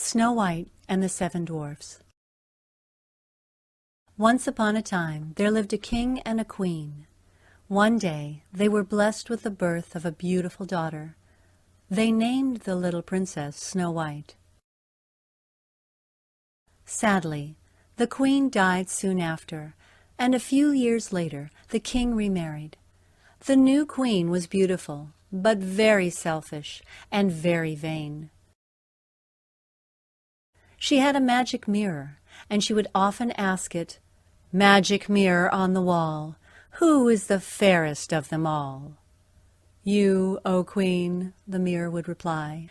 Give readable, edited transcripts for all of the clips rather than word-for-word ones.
Snow White and the Seven Dwarfs. Once upon a time there lived a king and a queen. One day they were blessed with the birth of a beautiful daughter. They named the little princess Snow White. Sadly, the queen died soon after, and a few years later the king remarried. The new queen was beautiful, but very selfish and very vain. She had a magic mirror, and she would often ask it, "Magic mirror on the wall, who is the fairest of them all?" "You, O queen," the mirror would reply.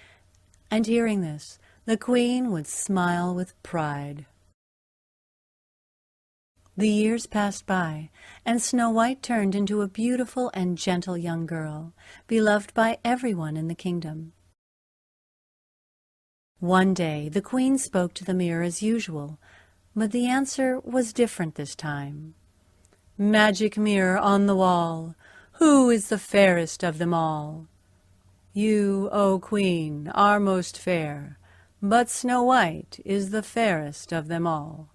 And hearing this, the queen would smile with pride. The years passed by, and Snow White turned into a beautiful and gentle young girl, beloved by everyone in the kingdom. One day the queen spoke to the mirror as usual, but the answer was different this time. "Magic mirror on the wall, who is the fairest of them all?" "You, O queen, are most fair, but Snow White is the fairest of them all."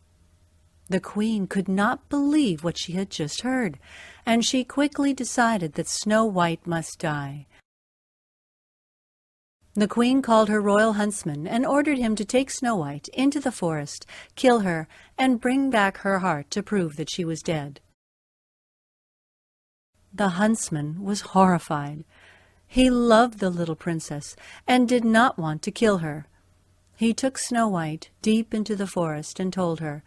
The queen could not believe what she had just heard, and she quickly decided that Snow White must die. The queen called her royal huntsman and ordered him to take Snow White into the forest, kill her, and bring back her heart to prove that she was dead. The huntsman was horrified. He loved the little princess and did not want to kill her. He took Snow White deep into the forest and told her,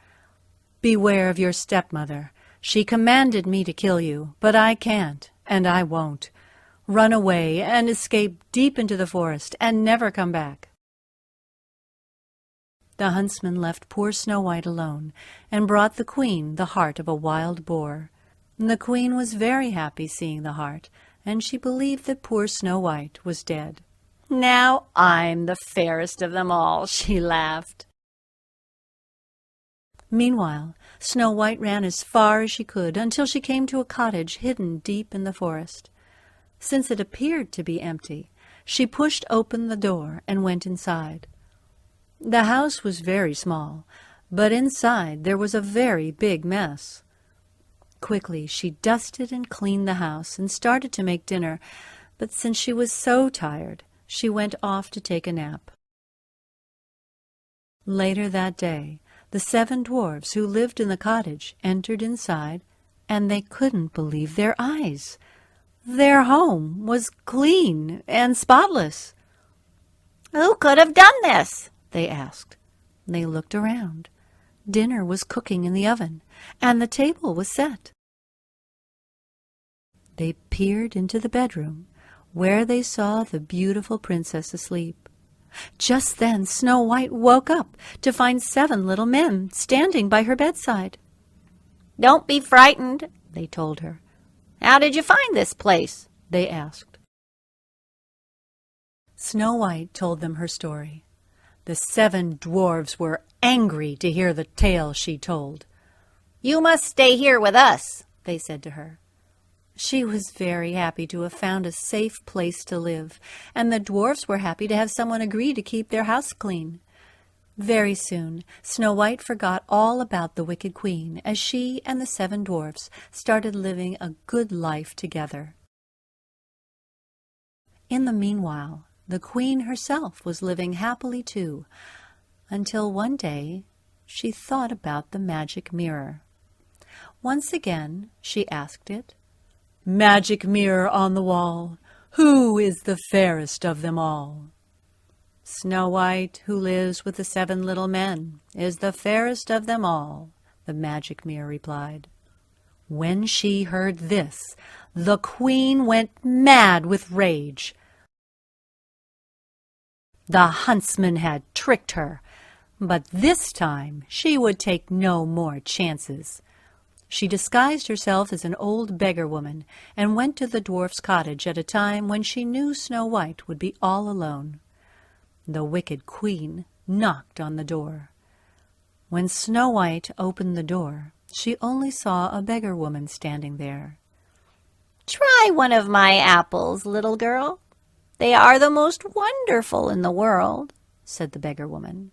"Beware of your stepmother. She commanded me to kill you, but I can't, and I won't. Run away and escape deep into the forest and never come back." The huntsman left poor Snow White alone and brought the queen the heart of a wild boar. The queen was very happy seeing the heart, and she believed that poor Snow White was dead. "Now I'm the fairest of them all," she laughed. Meanwhile, Snow White ran as far as she could until she came to a cottage hidden deep in the forest. Since it appeared to be empty, she pushed open the door and went inside. The house was very small, but inside there was a very big mess. Quickly she dusted and cleaned the house and started to make dinner, but since she was so tired, she went off to take a nap. Later that day, the seven dwarfs who lived in the cottage entered inside, and they couldn't believe their eyes. Their home was clean and spotless. "Who could have done this?" they asked. They looked around. Dinner was cooking in the oven, and the table was set. They peered into the bedroom, where they saw the beautiful princess asleep. Just then Snow White woke up to find 7 little men standing by her bedside. "Don't be frightened," they told her. "How did you find this place?" they asked. Snow White told them her story. The 7 dwarfs were angry to hear the tale she told. "You must stay here with us," they said to her. She was very happy to have found a safe place to live, and the dwarfs were happy to have someone agree to keep their house clean. Very soon, Snow White forgot all about the wicked queen as she and the 7 dwarfs started living a good life together. In the meanwhile, the queen herself was living happily too, until one day she thought about the magic mirror. Once again she asked it, "Magic mirror on the wall, who is the fairest of them all?" "Snow White, who lives with the 7 little men, is the fairest of them all," the magic mirror replied. When she heard this, the queen went mad with rage. The huntsman had tricked her, but this time she would take no more chances. She disguised herself as an old beggar woman and went to the dwarf's cottage at a time when she knew Snow White would be all alone. The wicked queen knocked on the door. When Snow White opened the door, she only saw a beggar woman standing there. "Try one of my apples, little girl. They are the most wonderful in the world. said the beggar woman.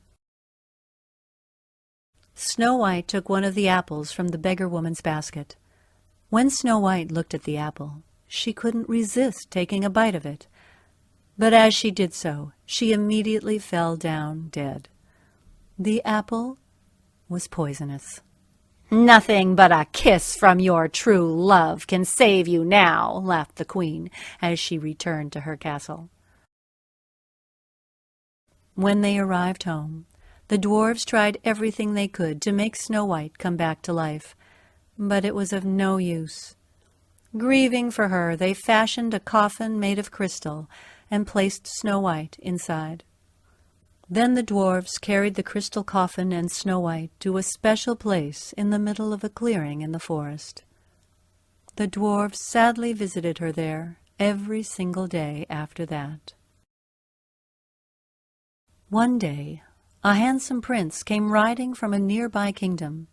Snow White took one of the apples from the beggar woman's basket. When Snow White looked at the apple, she couldn't resist taking a bite of it. But as she did so, she immediately fell down dead. The apple was poisonous. "Nothing but a kiss from your true love can save you now," laughed the queen as she returned to her castle. When they arrived home, the dwarfs tried everything they could to make Snow White come back to life, but it was of no use. Grieving for her, they fashioned a coffin made of crystal and placed Snow White inside. Then the dwarfs carried the crystal coffin and Snow White to a special place in the middle of a clearing in the forest. The dwarfs sadly visited her there every single day after that. One day, a handsome prince came riding from a nearby kingdom.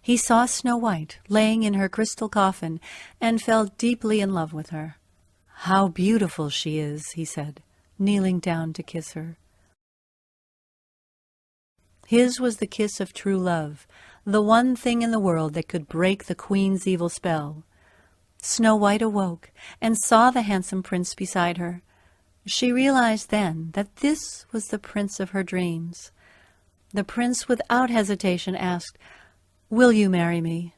He saw Snow White laying in her crystal coffin and fell deeply in love with her. "How beautiful she is," he said, kneeling down to kiss her. His was the kiss of true love, the one thing in the world that could break the queen's evil spell. Snow White awoke and saw the handsome prince beside her. She realized then that this was the prince of her dreams. The prince, without hesitation, asked, "Will you marry me?"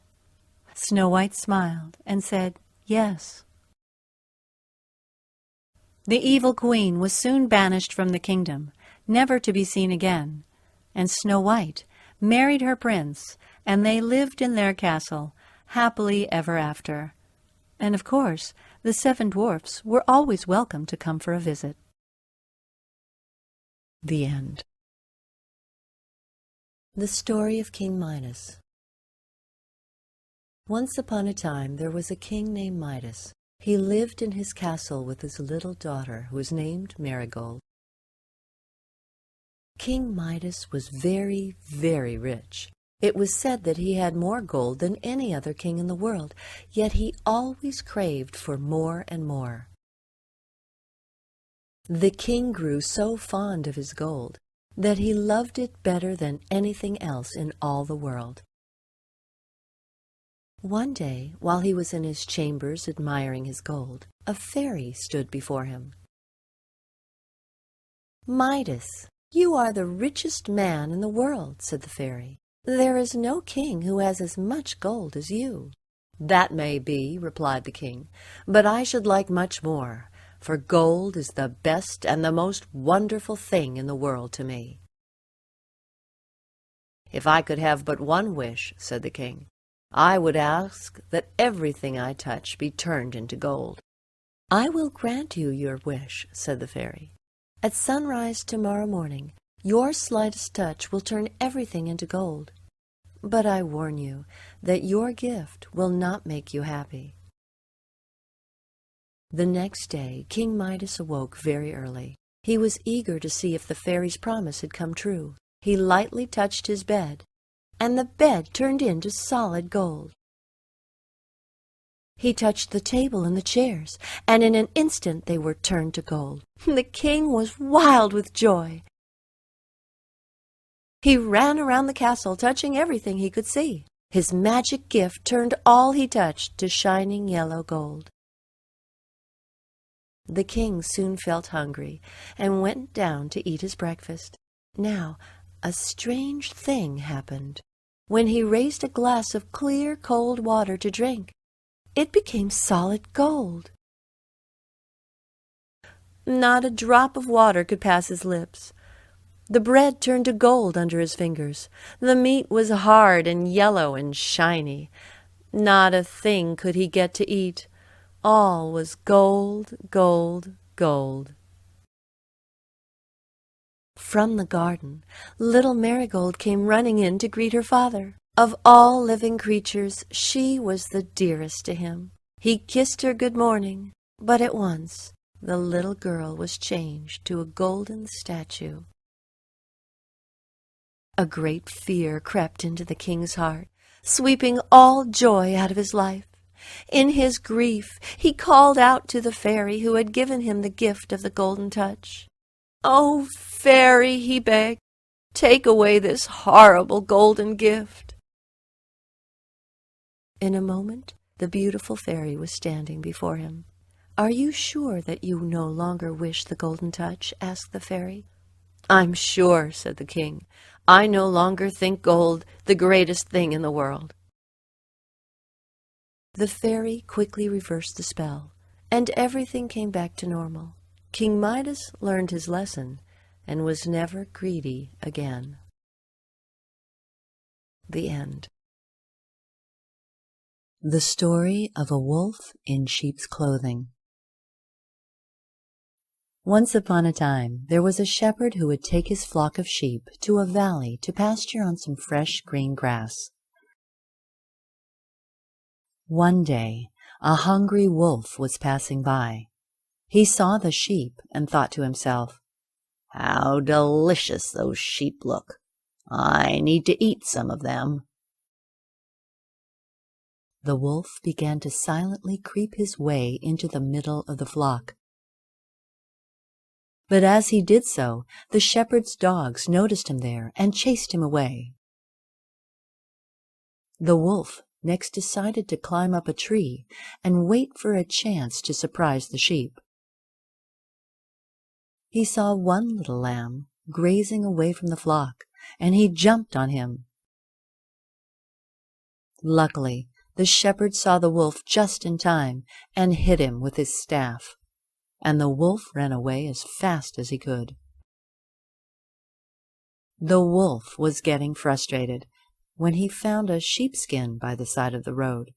Snow White smiled and said, "Yes." The evil queen was soon banished from the kingdom, never to be seen again, and Snow White married her prince, and they lived in their castle, happily ever after. And of course, the 7 dwarfs were always welcome to come for a visit. The end. The story of King Midas. Once upon a time there was a king named Midas. He lived in his castle with his little daughter, who was named Marigold. King Midas was very, very rich. It was said that he had more gold than any other king in the world, yet he always craved for more and more. The king grew so fond of his gold that he loved it better than anything else in all the world. One day, while he was in his chambers admiring his gold, a fairy stood before him. "Midas, you are the richest man in the world," said the fairy. "There is no king who has as much gold as you." "That may be," replied the king, "but I should like much more, for gold is the best and the most wonderful thing in the world to me." "If I could have but one wish," said the king, "I would ask that everything I touch be turned into gold." "I will grant you your wish," said the fairy. "At sunrise tomorrow morning, your slightest touch will turn everything into gold. But I warn you that your gift will not make you happy." The next day, King Midas awoke very early. He was eager to see if the fairy's promise had come true. He lightly touched his bed, and the bed turned into solid gold. He touched the table and the chairs, and in an instant they were turned to gold. The king was wild with joy. He ran around the castle, touching everything he could see. His magic gift turned all he touched to shining yellow gold. The king soon felt hungry and went down to eat his breakfast. Now, a strange thing happened. When he raised a glass of clear, cold water to drink, it became solid gold. Not a drop of water could pass his lips. The bread turned to gold under his fingers. The meat was hard and yellow and shiny. Not a thing could he get to eat. All was gold, gold, gold. From the garden, little Marigold came running in to greet her father. Of all living creatures, she was the dearest to him. He kissed her good morning, but at once the little girl was changed to a golden statue. A great fear crept into the king's heart, sweeping all joy out of his life. In his grief, he called out to the fairy who had given him the gift of the golden touch. "Oh, fairy," he begged, "take away this horrible golden gift." In a moment the beautiful fairy was standing before him. "Are you sure that you no longer wish the golden touch?" asked the fairy. "I'm sure," said the king. "I no longer think gold the greatest thing in the world." The fairy quickly reversed the spell, and everything came back to normal. King Midas learned his lesson and was never greedy again. The end. The Story of a Wolf in Sheep's Clothing. Once upon a time there was a shepherd who would take his flock of sheep to a valley to pasture on some fresh green grass. One day a hungry wolf was passing by. He saw the sheep and thought to himself, "How delicious those sheep look! I need to eat some of them." The wolf began to silently creep his way into the middle of the flock. But as he did so, the shepherd's dogs noticed him there and chased him away. The wolf next decided to climb up a tree and wait for a chance to surprise the sheep. He saw one little lamb grazing away from the flock, and he jumped on him. Luckily, the shepherd saw the wolf just in time and hit him with his staff, and the wolf ran away as fast as he could. The wolf was getting frustrated when he found a sheepskin by the side of the road.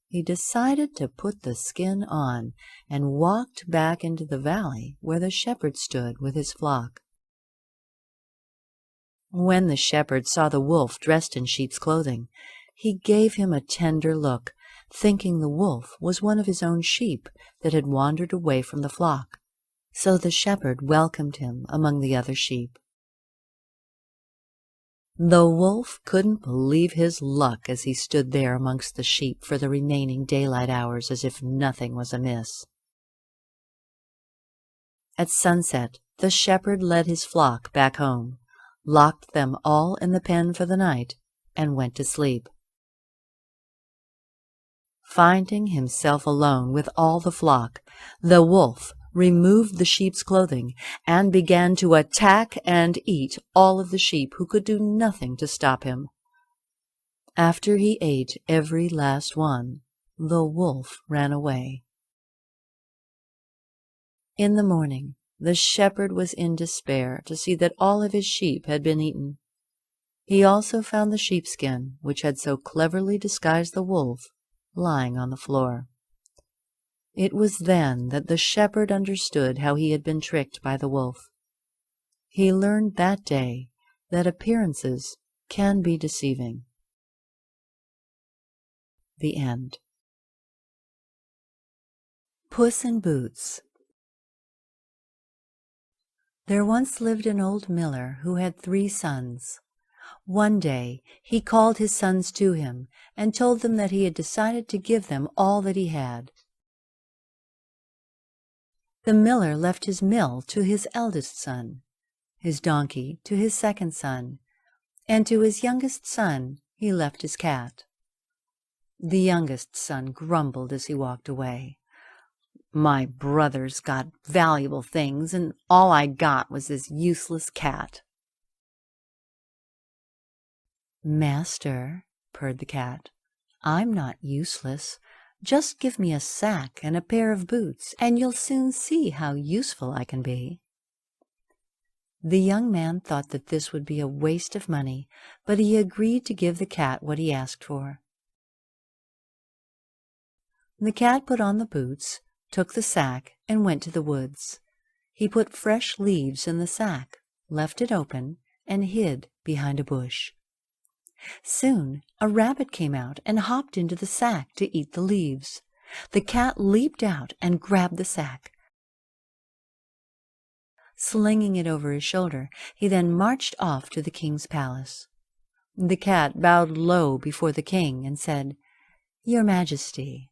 He decided to put the skin on and walked back into the valley where the shepherd stood with his flock. When the shepherd saw the wolf dressed in sheep's clothing, he gave him a tender look, thinking the wolf was one of his own sheep that had wandered away from the flock. So the shepherd welcomed him among the other sheep. The wolf couldn't believe his luck as he stood there amongst the sheep for the remaining daylight hours as if nothing was amiss. At sunset, the shepherd led his flock back home, locked them all in the pen for the night, and went to sleep. Finding himself alone with all the flock, the wolf removed the sheep's clothing and began to attack and eat all of the sheep who could do nothing to stop him. After he ate every last one, the wolf ran away. In the morning, the shepherd was in despair to see that all of his sheep had been eaten. He also found the sheepskin, which had so cleverly disguised the wolf, lying on the floor. It was then that the shepherd understood how he had been tricked by the wolf. He learned that day that appearances can be deceiving. The end. Puss in Boots. There once lived an old miller who had 3 sons. One day he called his sons to him and told them that he had decided to give them all that he had. The miller left his mill to his eldest son, his donkey to his second son, and to his youngest son he left his cat. The youngest son grumbled as he walked away. "My brothers got valuable things, and all I got was this useless cat." "Master," purred the cat, "I'm not useless. Just give me a sack and a pair of boots, and you'll soon see how useful I can be." The young man thought that this would be a waste of money, but he agreed to give the cat what he asked for. The cat put on the boots, took the sack, and went to the woods. He put fresh leaves in the sack, left it open, and hid behind a bush. Soon a rabbit came out and hopped into the sack to eat the leaves. The cat leaped out and grabbed the sack. Slinging it over his shoulder, he then marched off to the king's palace. The cat bowed low before the king and said, "Your Majesty,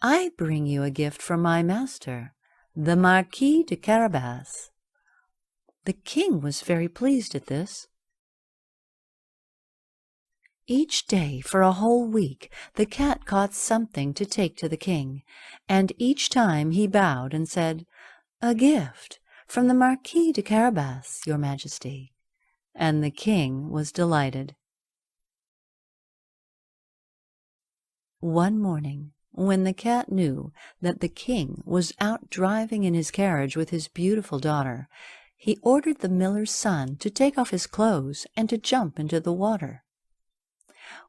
I bring you a gift from my master. the Marquis de Carabas. The king was very pleased at this. Each day for a whole week the cat caught something to take to the king, and each time he bowed and said, "A gift from the Marquis de Carabas, your Majesty," and the king was delighted. One morning, when the cat knew that the king was out driving in his carriage with his beautiful daughter, he ordered the miller's son to take off his clothes and to jump into the water.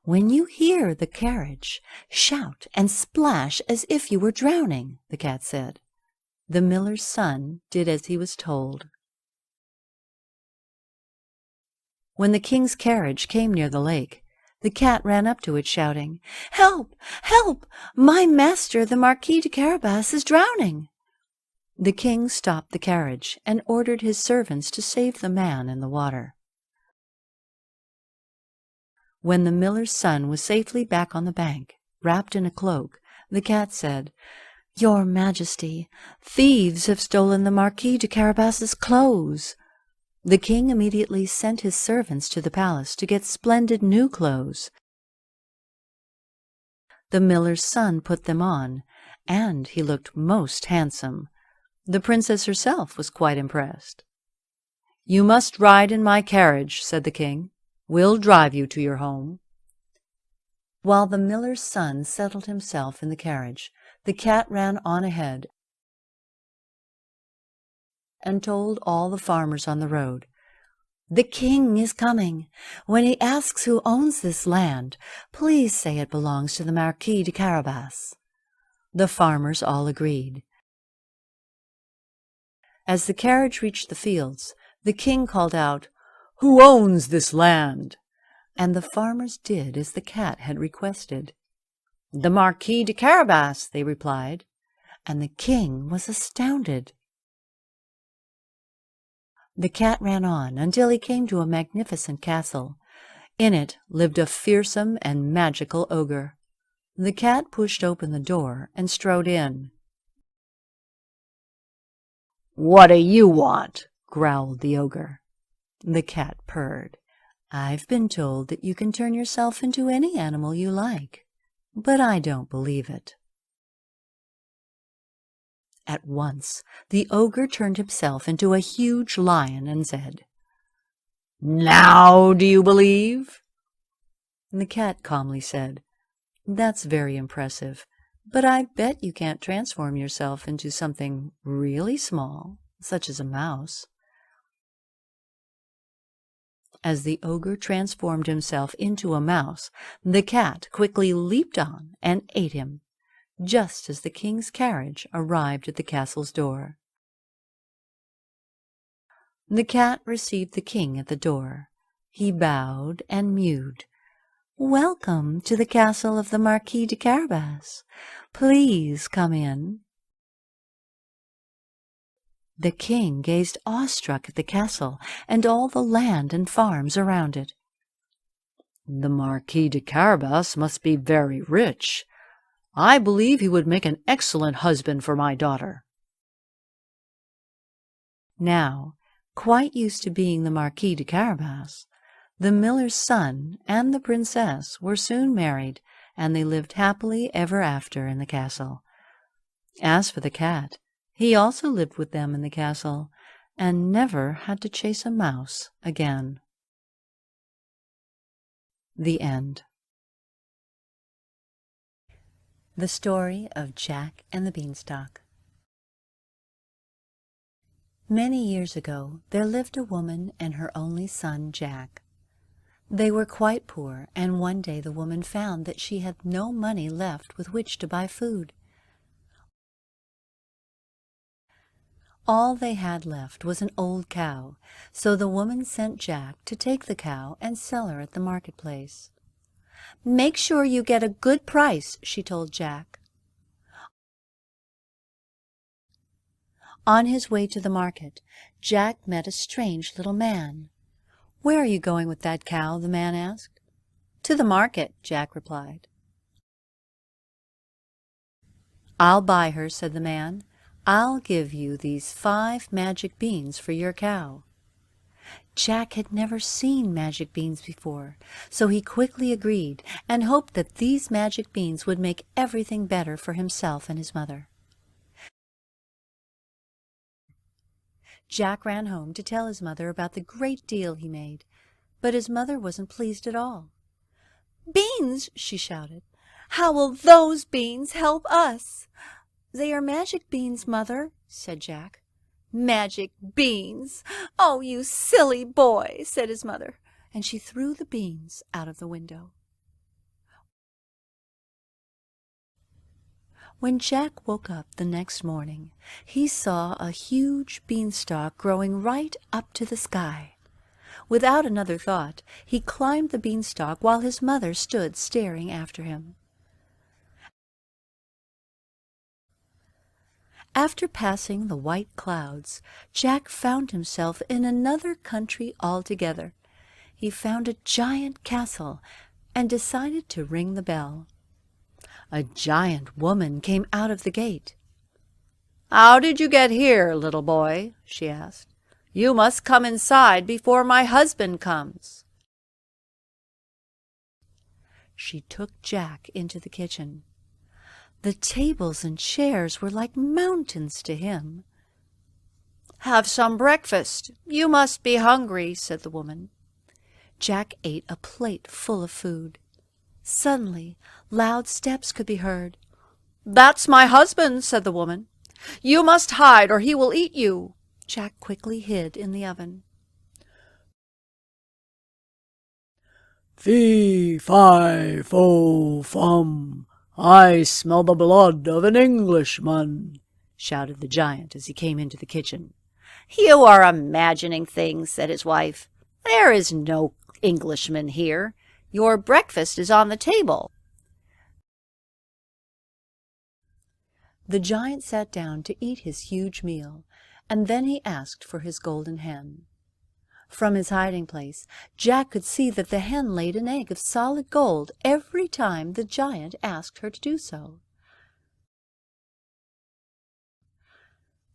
"When you hear the carriage, shout and splash as if you were drowning," the cat said. The miller's son did as he was told. When the king's carriage came near the lake, the cat ran up to it, shouting, "Help! Help! My master, the Marquis de Carabas, is drowning!" The king stopped the carriage and ordered his servants to save the man in the water. When the miller's son was safely back on the bank, wrapped in a cloak, the cat said, "Your Majesty, thieves have stolen the Marquis de Carabas's clothes." The king immediately sent his servants to the palace to get splendid new clothes. The miller's son put them on, and he looked most handsome. The princess herself was quite impressed. "You must ride in my carriage," said the king. "We'll drive you to your home." While the miller's son settled himself in the carriage, the cat ran on ahead and told all the farmers on the road, "The king is coming. When he asks who owns this land, please say it belongs to the Marquis de Carabas." The farmers all agreed. As the carriage reached the fields, the king called out, "Who owns this land?" And the farmers did as the cat had requested. "The Marquis de Carabas," they replied, and the king was astounded. The cat ran on until he came to a magnificent castle. In it lived a fearsome and magical ogre. The cat pushed open the door and strode in. "What do you want?" growled the ogre. The cat purred. "I've been told that you can turn yourself into any animal you like, but I don't believe it." At once the ogre turned himself into a huge lion and said, "Now do you believe?" The cat calmly said, "That's very impressive, but I bet you can't transform yourself into something really small, such as a mouse." As the ogre transformed himself into a mouse, the cat quickly leaped on and ate him, just as the king's carriage arrived at the castle's door. The cat received the king at the door. He bowed and mewed. "Welcome to the castle of the Marquis de Carabas. Please come in." The king gazed awestruck at the castle and all the land and farms around it. "The Marquis de Carabas must be very rich. I believe he would make an excellent husband for my daughter." Now, quite used to being the Marquis de Carabas, the miller's son and the princess were soon married, and they lived happily ever after in the castle. As for the cat, he also lived with them in the castle, and never had to chase a mouse again. The End. The Story of Jack and the Beanstalk. Many years ago there lived a woman and her only son Jack. They were quite poor, and one day the woman found that she had no money left with which to buy food. All they had left was an old cow, so the woman sent Jack to take the cow and sell her at the marketplace. "Make sure you get a good price," she told Jack. On his way to the market, Jack met a strange little man. "Where are you going with that cow?" the man asked. "To the market," Jack replied. "I'll buy her," said the man. I'll give you these 5 magic beans for your cow." Jack had never seen magic beans before, so he quickly agreed and hoped that these magic beans would make everything better for himself and his mother. Jack ran home to tell his mother about the great deal he made, but his mother wasn't pleased at all. "Beans!" she shouted. "How will those beans help us?" "They are magic beans, Mother," said Jack. "Magic beans! Oh, you silly boy!" said his mother, and she threw the beans out of the window. When Jack woke up the next morning, he saw a huge beanstalk growing right up to the sky. Without another thought, he climbed the beanstalk while his mother stood staring after him. After passing the white clouds, Jack found himself in another country altogether. He found a giant castle and decided to ring the bell. A giant woman came out of the gate. "How did you get here, little boy?" she asked. "You must come inside before my husband comes." She took Jack into the kitchen. The tables and chairs were like mountains to him. "Have some breakfast. You must be hungry," said the woman. Jack ate a plate full of food. Suddenly, loud steps could be heard. "That's my husband," said the woman. "You must hide or he will eat you." Jack quickly hid in the oven. "Fee, fi, fo, fum, I smell the blood of an Englishman," shouted the giant as he came into the kitchen. "You are imagining things," said his wife. "There is no Englishman here. Your breakfast is on the table." The giant sat down to eat his huge meal, and then he asked for his golden hen. From his hiding place, Jack could see that the hen laid an egg of solid gold every time the giant asked her to do so.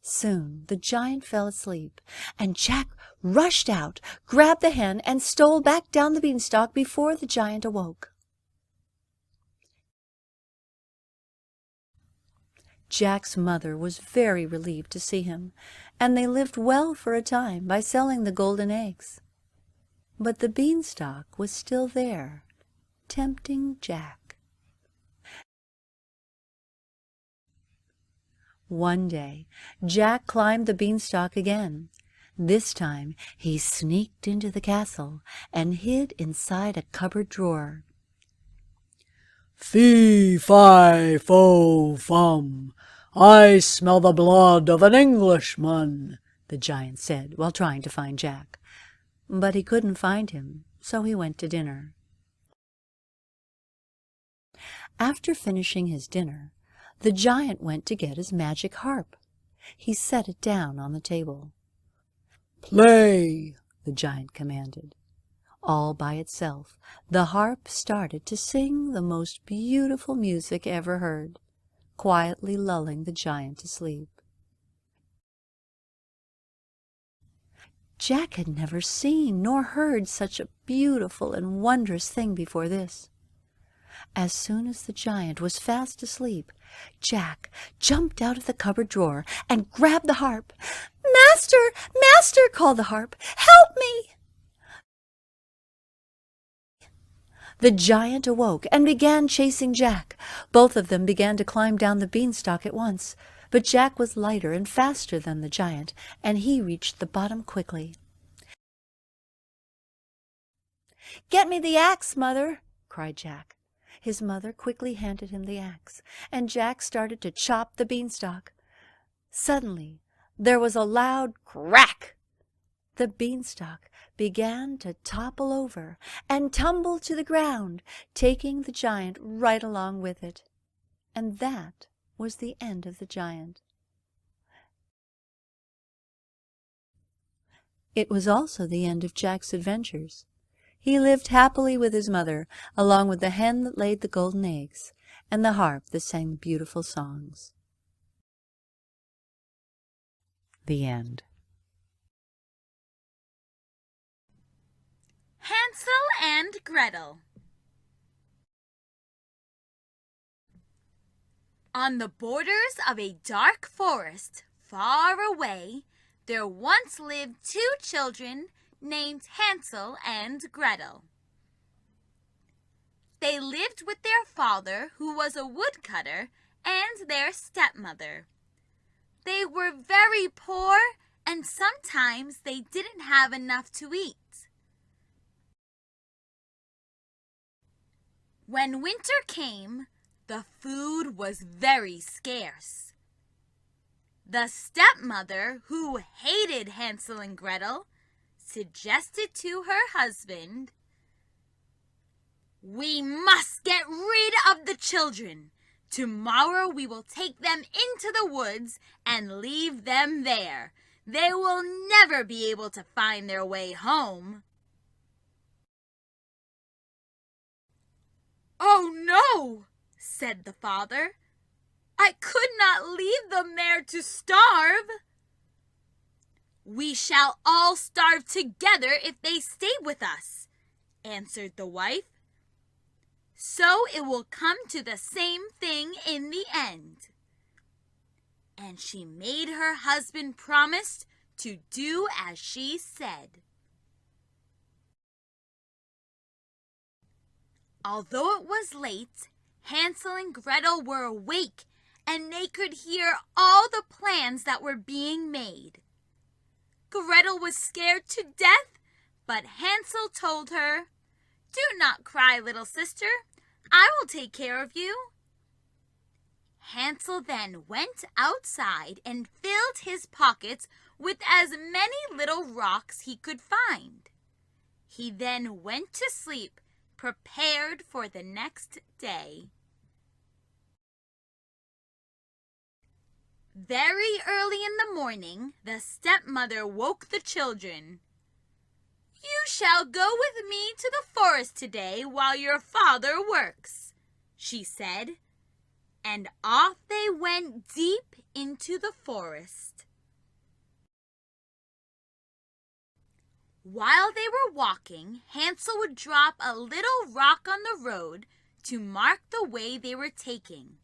Soon the giant fell asleep, and Jack rushed out, grabbed the hen, and stole back down the beanstalk before the giant awoke. Jack's mother was very relieved to see him, and they lived well for a time by selling the golden eggs. But the beanstalk was still there, tempting Jack. One day, Jack climbed the beanstalk again. This time he sneaked into the castle and hid inside a cupboard drawer. "Fee, fi, fo, fum, I smell the blood of an Englishman," the giant said while trying to find Jack. But he couldn't find him, so he went to dinner. After finishing his dinner, the giant went to get his magic harp. He set it down on the table. "Play," the giant commanded. All by itself, the harp started to sing the most beautiful music ever heard, quietly lulling the giant to sleep. Jack had never seen nor heard such a beautiful and wondrous thing before this. As soon as the giant was fast asleep, Jack jumped out of the cupboard drawer and grabbed the harp. "Master! Master!" called the harp. "Help me!" The giant awoke and began chasing Jack. Both of them began to climb down the beanstalk at once, but Jack was lighter and faster than the giant, and he reached the bottom quickly. "Get me the axe, Mother!" cried Jack. His mother quickly handed him the axe, and Jack started to chop the beanstalk. Suddenly, there was a loud crack. The beanstalk began to topple over and tumble to the ground, taking the giant right along with it. And that was the end of the giant. It was also the end of Jack's adventures. He lived happily with his mother, along with the hen that laid the golden eggs, and the harp that sang beautiful songs. The end. Hansel and Gretel. On the borders of a dark forest far away, there once lived two children named Hansel and Gretel. They lived with their father, who was a woodcutter, and their stepmother. They were very poor, and sometimes they didn't have enough to eat. When winter came, the food was very scarce. The stepmother, who hated Hansel and Gretel, suggested to her husband, "We must get rid of the children. Tomorrow we will take them into the woods and leave them there. They will never be able to find their way home." "Oh no," said the father. "I could not leave them there to starve." "We shall all starve together if they stay with us," answered the wife. "So it will come to the same thing in the end." And she made her husband promise to do as she said. Although it was late, Hansel and Gretel were awake, and they could hear all the plans that were being made. Gretel was scared to death, but Hansel told her, "Do not cry, little sister. I will take care of you." Hansel then went outside and filled his pockets with as many little rocks he could find. He then went to sleep, prepared for the next day. Very early in the morning, the stepmother woke the children. "You shall go with me to the forest today while your father works," she said, and off they went deep into the forest. While they were walking, Hansel would drop a little rock on the road to mark the way they were taking.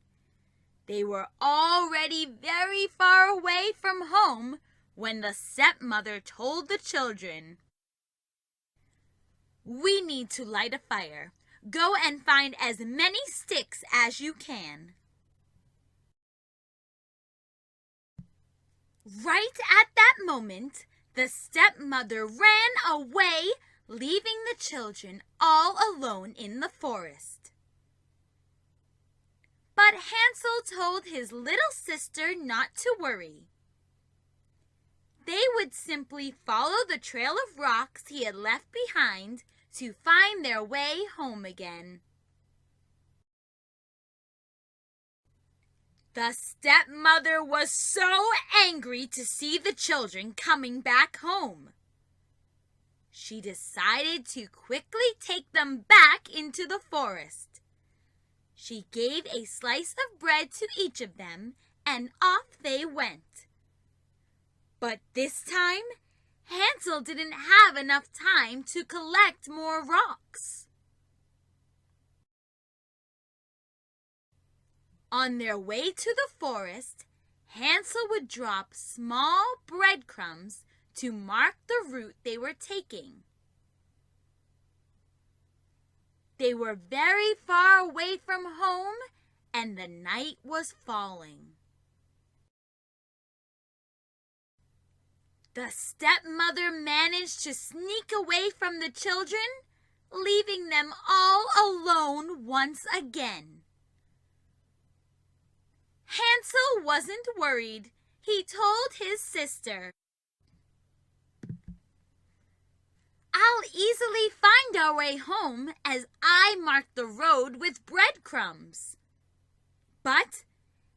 They were already very far away from home when the stepmother told the children, "We need to light a fire. Go and find as many sticks as you can." Right at that moment, the stepmother ran away, leaving the children all alone in the forest. But Hansel told his little sister not to worry. They would simply follow the trail of rocks he had left behind to find their way home again. The stepmother was so angry to see the children coming back home. She decided to quickly take them back into the forest. She gave a slice of bread to each of them, and off they went. But this time, Hansel didn't have enough time to collect more rocks. On their way to the forest, Hansel would drop small breadcrumbs to mark the route they were taking. They were very far away from home, and the night was falling. The stepmother managed to sneak away from the children, leaving them all alone once again. Hansel wasn't worried. He told his sister, "I'll easily find our way home as I marked the road with breadcrumbs." But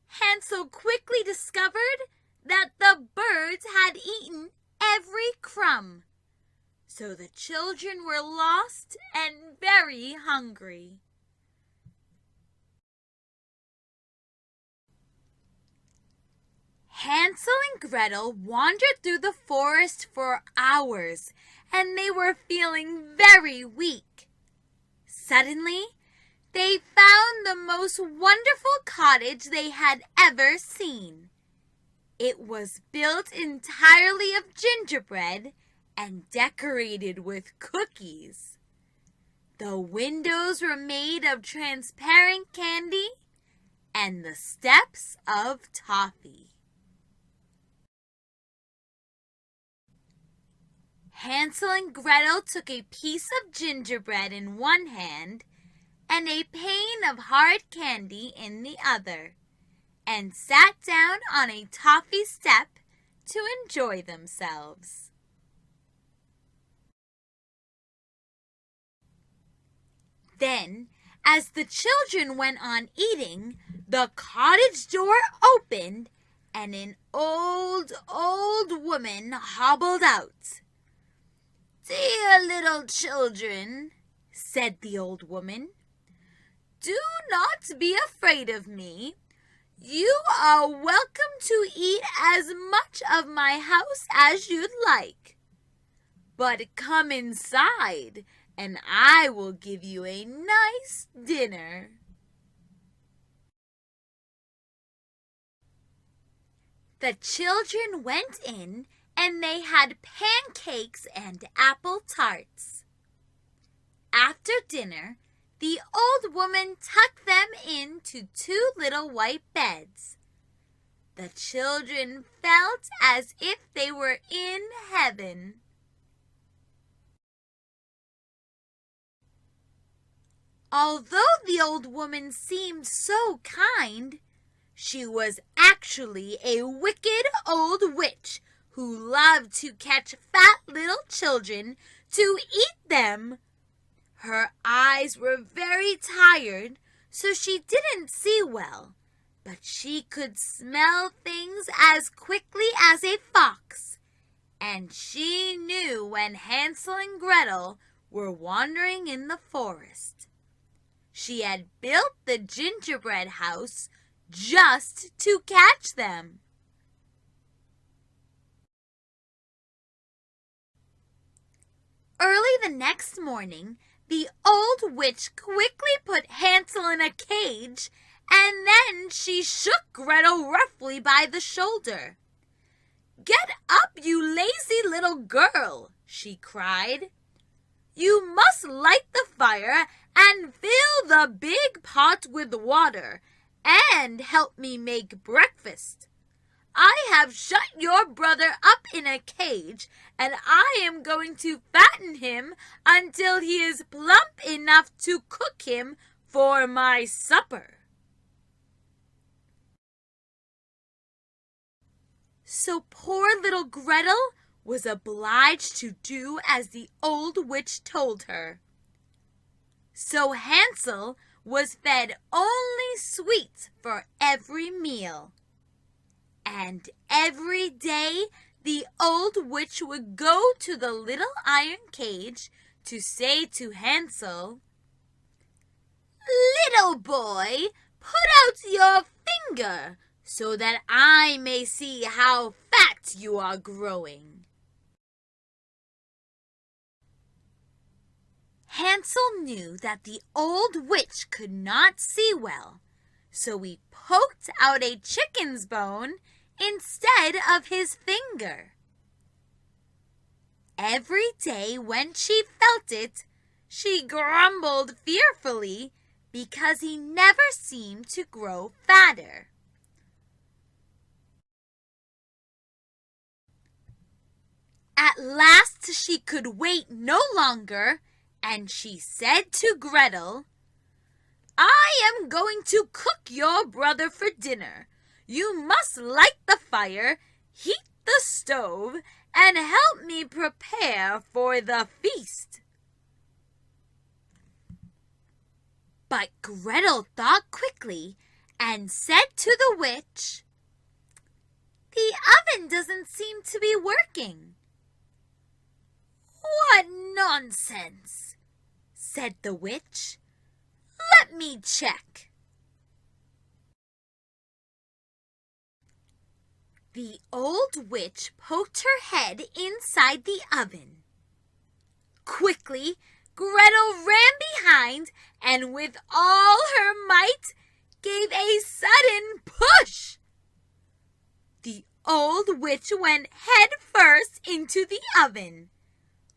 Hansel quickly discovered that the birds had eaten every crumb. So the children were lost and very hungry. Hansel and Gretel wandered through the forest for hours, and they were feeling very weak. Suddenly, they found the most wonderful cottage they had ever seen. It was built entirely of gingerbread and decorated with cookies. The windows were made of transparent candy and the steps of toffee. Hansel and Gretel took a piece of gingerbread in one hand and a pane of hard candy in the other, and sat down on a toffee step to enjoy themselves. Then, as the children went on eating, the cottage door opened and an old woman hobbled out. "Dear little children," said the old woman, "do not be afraid of me. You are welcome to eat as much of my house as you'd like. But come inside, and I will give you a nice dinner." The children went in, and they had pancakes and apple tarts. After dinner, the old woman tucked them into 2 little white beds. The children felt as if they were in heaven. Although the old woman seemed so kind, she was actually a wicked old witch who loved to catch fat little children to eat them. Her eyes were very tired, so she didn't see well, but she could smell things as quickly as a fox, and she knew when Hansel and Gretel were wandering in the forest. She had built the gingerbread house just to catch them. Early the next morning, the old witch quickly put Hansel in a cage, and then she shook Gretel roughly by the shoulder. "Get up, you lazy little girl," she cried. "You must light the fire and fill the big pot with water, and help me make breakfast. I have shut your brother up in a cage, and I am going to fatten him until he is plump enough to cook him for my supper." So poor little Gretel was obliged to do as the old witch told her. So Hansel was fed only sweets for every meal. And every day the old witch would go to the little iron cage to say to Hansel, "Little boy, put out your finger so that I may see how fat you are growing." Hansel knew that the old witch could not see well, so he poked out a chicken's bone instead of his finger. Every day when she felt it, she grumbled fearfully because he never seemed to grow fatter. At last she could wait no longer, and she said to Gretel, "I am going to cook your brother for dinner. You must light the fire, heat the stove, and help me prepare for the feast." But Gretel thought quickly and said to the witch, "The oven doesn't seem to be working." "What nonsense!" said the witch. "Let me check." The old witch poked her head inside the oven. Quickly, Gretel ran behind and with all her might gave a sudden push. The old witch went head first into the oven.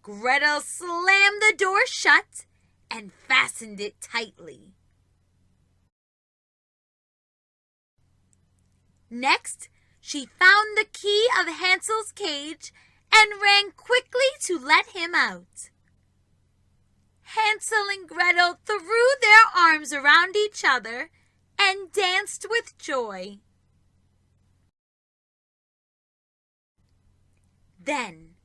Gretel slammed the door shut and fastened it tightly. Next, she found the key of Hansel's cage and ran quickly to let him out. Hansel and Gretel threw their arms around each other and danced with joy. Then,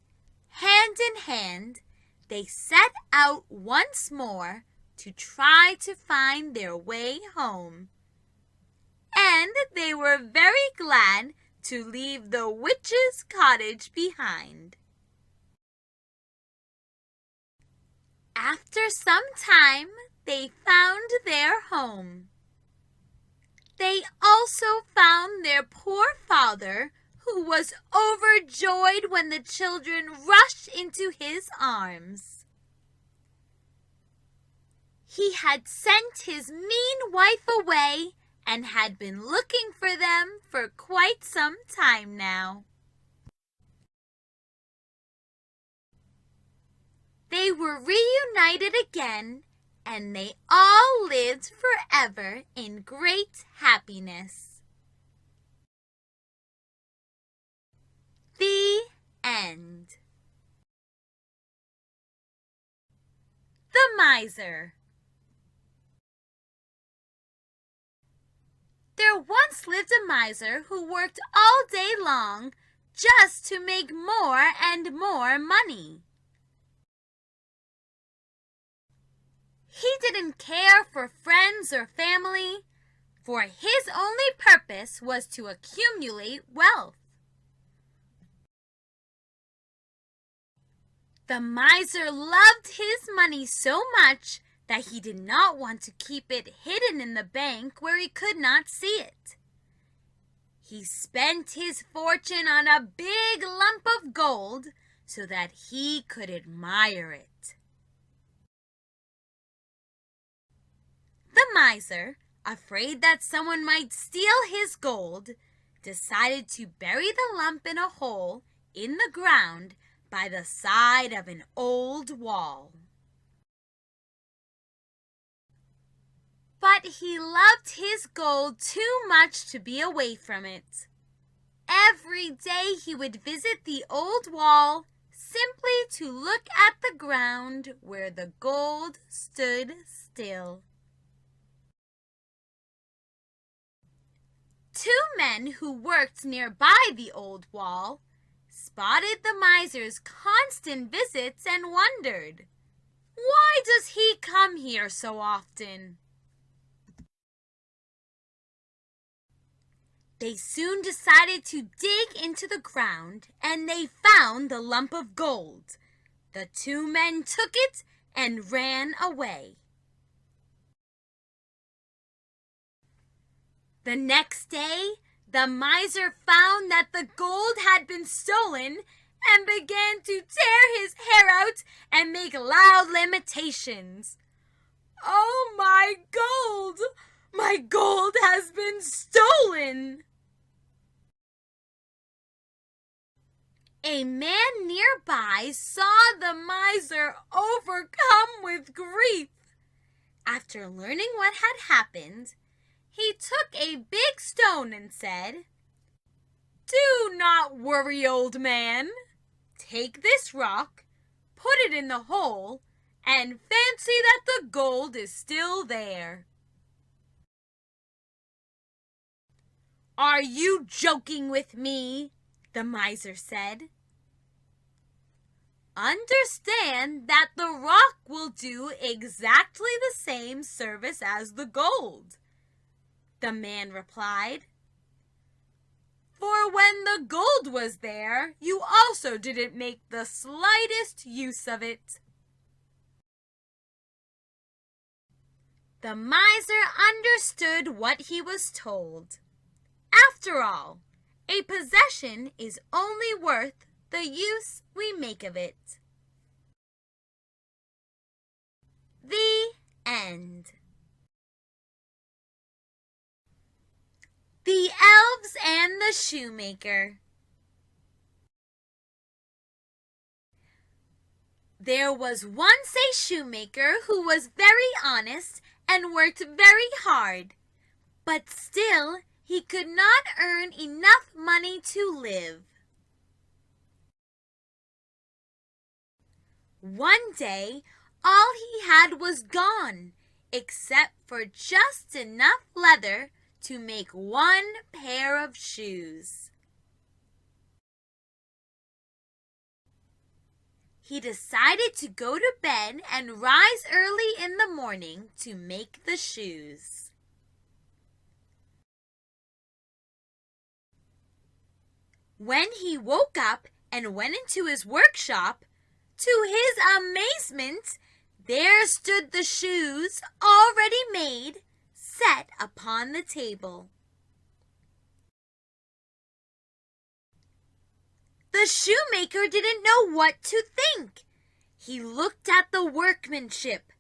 hand in hand, they set out once more to try to find their way home. And they were very glad to leave the witch's cottage behind. After some time, they found their home. They also found their poor father, who was overjoyed when the children rushed into his arms. He had sent his mean wife away and had been looking for them for quite some time now. They were reunited again, and they all lived forever in great happiness. The end. The Miser. There once lived a miser who worked all day long just to make more and more money. He didn't care for friends or family, for his only purpose was to accumulate wealth. The miser loved his money so much that he did not want to keep it hidden in the bank where he could not see it. He spent his fortune on a big lump of gold so that he could admire it. The miser, afraid that someone might steal his gold, decided to bury the lump in a hole in the ground by the side of an old wall. But he loved his gold too much to be away from it. Every day he would visit the old wall simply to look at the ground where the gold stood still. Two men who worked nearby the old wall spotted the miser's constant visits and wondered, "Why does he come here so often?" They soon decided to dig into the ground, and they found the lump of gold. The two men took it and ran away. The next day, the miser found that the gold had been stolen and began to tear his hair out and make loud lamentations. "Oh, my gold! My gold has been stolen!" A man nearby saw the miser overcome with grief. After learning what had happened, he took a big stone and said, "Do not worry, old man. Take this rock, put it in the hole, and fancy that the gold is still there." "Are you joking with me?" the miser said. "Understand that the rock will do exactly the same service as the gold," the man replied. "For when the gold was there, you also didn't make the slightest use of it." The miser understood what he was told. After all, A possession is only worth the use we make of it. The end. The Elves and the Shoemaker. There was once a shoemaker who was very honest and worked very hard, but still he could not earn enough money to live. One day, all he had was gone, except for just enough leather to make one pair of shoes. He decided to go to bed and rise early in the morning to make the shoes. When he woke up and went into his workshop, to his amazement, there stood the shoes already made, set upon the table. The shoemaker didn't know what to think. He looked at the workmanship.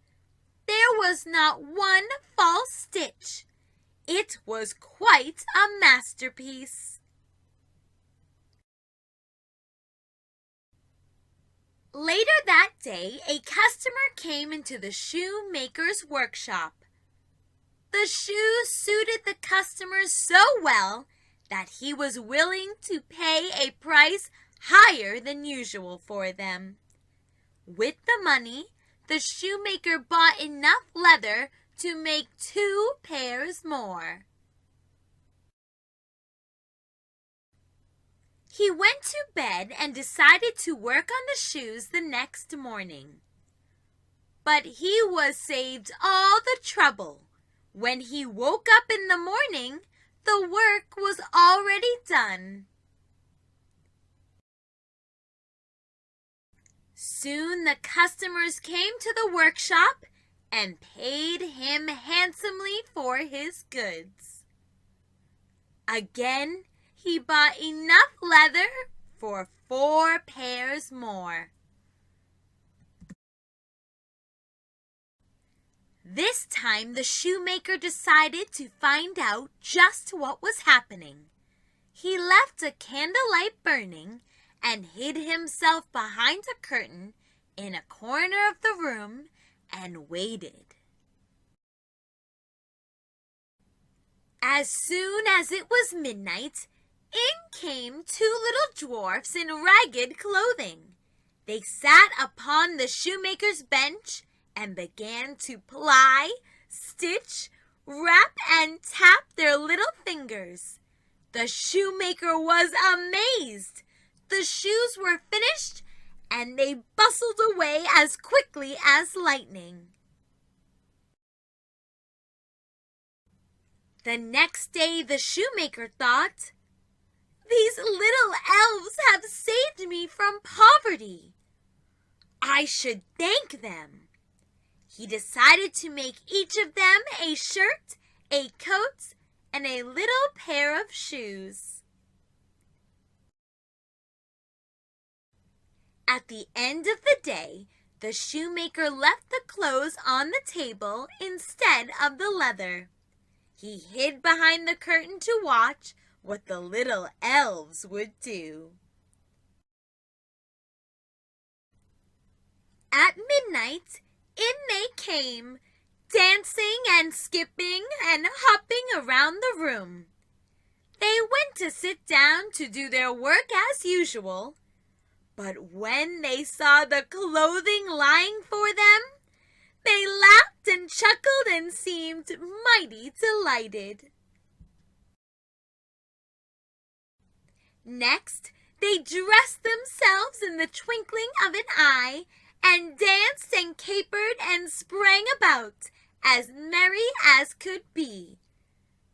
There was not one false stitch. It was quite a masterpiece. Later that day, a customer came into the shoemaker's workshop. The shoes suited the customer so well that he was willing to pay a price higher than usual for them. With the money, the shoemaker bought enough leather to make 2 pairs more. He went to bed and decided to work on the shoes the next morning. But he was saved all the trouble. When he woke up in the morning, the work was already done. Soon the customers came to the workshop and paid him handsomely for his goods. Again, he bought enough leather for 4 pairs more. This time the shoemaker decided to find out just what was happening. He left a candlelight burning and hid himself behind a curtain in a corner of the room and waited. As soon as it was midnight, in came 2 little dwarfs in ragged clothing. They sat upon the shoemaker's bench and began to ply, stitch, wrap, and tap their little fingers. The shoemaker was amazed. The shoes were finished, and they bustled away as quickly as lightning. The next day the shoemaker thought, "These little elves have saved me from poverty. I should thank them." He decided to make each of them a shirt, a coat, and a little pair of shoes. At the end of the day, the shoemaker left the clothes on the table instead of the leather. He hid behind the curtain to watch what the little elves would do. At midnight, in they came, dancing and skipping and hopping around the room. They went to sit down to do their work as usual, but when they saw the clothing lying for them, they laughed and chuckled and seemed mighty delighted. Next, they dressed themselves in the twinkling of an eye and danced and capered and sprang about, as merry as could be,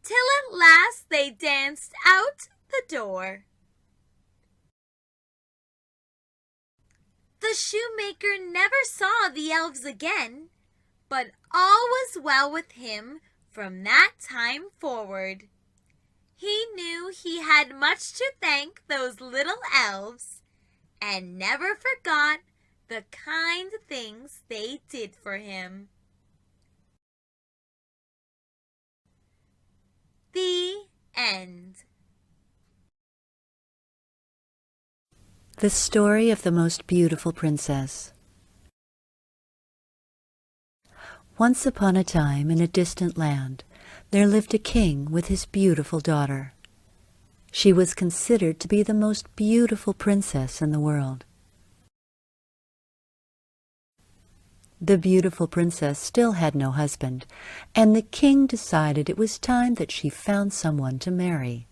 till at last they danced out the door. The shoemaker never saw the elves again, but all was well with him from that time forward. He knew he had much to thank those little elves and never forgot the kind things they did for him. The end. The Story of the Most Beautiful Princess. Once upon a time, in a distant land, there lived a king with his beautiful daughter. She was considered to be the most beautiful princess in the world. The beautiful princess still had no husband, and the king decided it was time that she found someone to marry.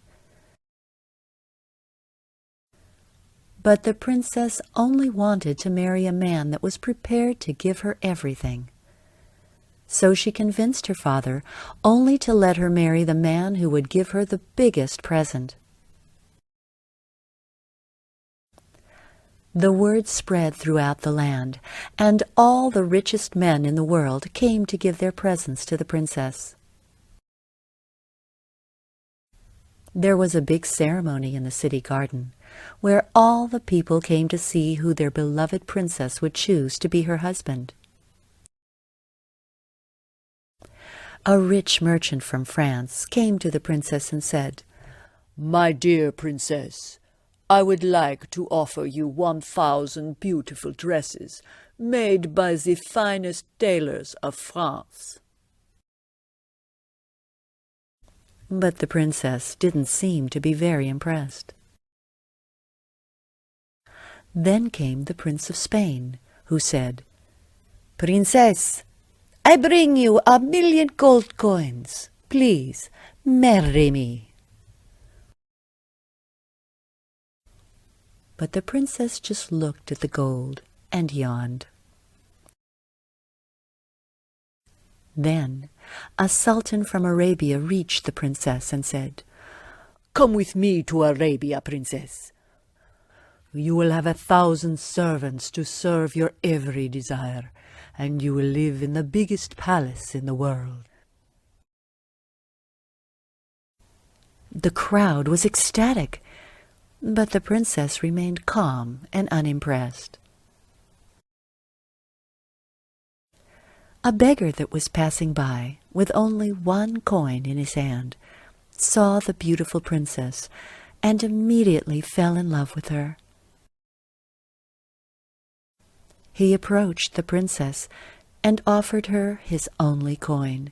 But the princess only wanted to marry a man that was prepared to give her everything. So she convinced her father only to let her marry the man who would give her the biggest present. The word spread throughout the land, and all the richest men in the world came to give their presents to the princess. There was a big ceremony in the city garden, where all the people came to see who their beloved princess would choose to be her husband. A rich merchant from France came to the princess and said, My dear princess, I would like to offer you 1,000 beautiful dresses made by the finest tailors of France. But the princess didn't seem to be very impressed. Then came the Prince of Spain, who said, Princess, I bring you 1,000,000 gold coins. Please, marry me. But the princess just looked at the gold and yawned. Then a sultan from Arabia reached the princess and said, Come with me to Arabia, princess. You will have 1,000 servants to serve your every desire, and you will live in the biggest palace in the world. The crowd was ecstatic, but the princess remained calm and unimpressed. A beggar that was passing by, with only 1 coin in his hand, saw the beautiful princess and immediately fell in love with her. He approached the princess and offered her his only coin.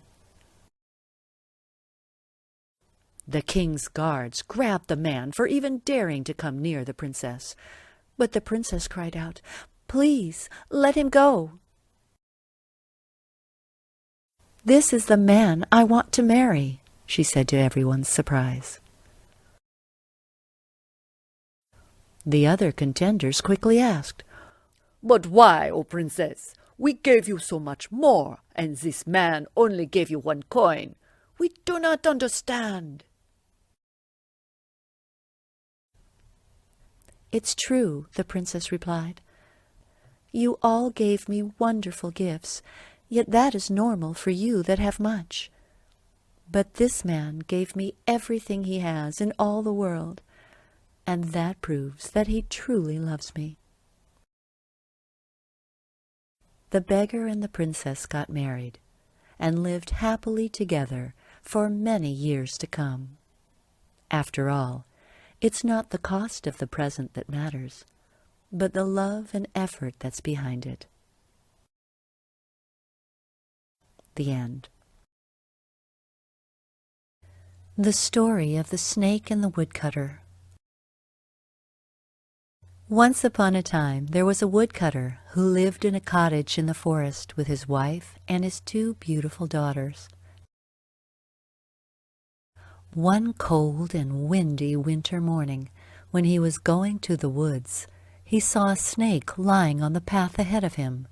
The king's guards grabbed the man for even daring to come near the princess, but the princess cried out, Please, let him go. This is the man I want to marry, she said to everyone's surprise. The other contenders quickly asked, But why, O princess? We gave you so much more, and this man only gave you 1 coin. We do not understand. It's true, the princess replied. You all gave me wonderful gifts, yet that is normal for you that have much. But this man gave me everything he has in all the world, and that proves that he truly loves me. The beggar and the princess got married, and lived happily together for many years to come. After all, it's not the cost of the present that matters, but the love and effort that's behind it. The end. The Story of the Snake and the Woodcutter. Once upon a time there was a woodcutter who lived in a cottage in the forest with his wife and his 2 beautiful daughters. One cold and windy winter morning, when he was going to the woods, he saw a snake lying on the path ahead of him.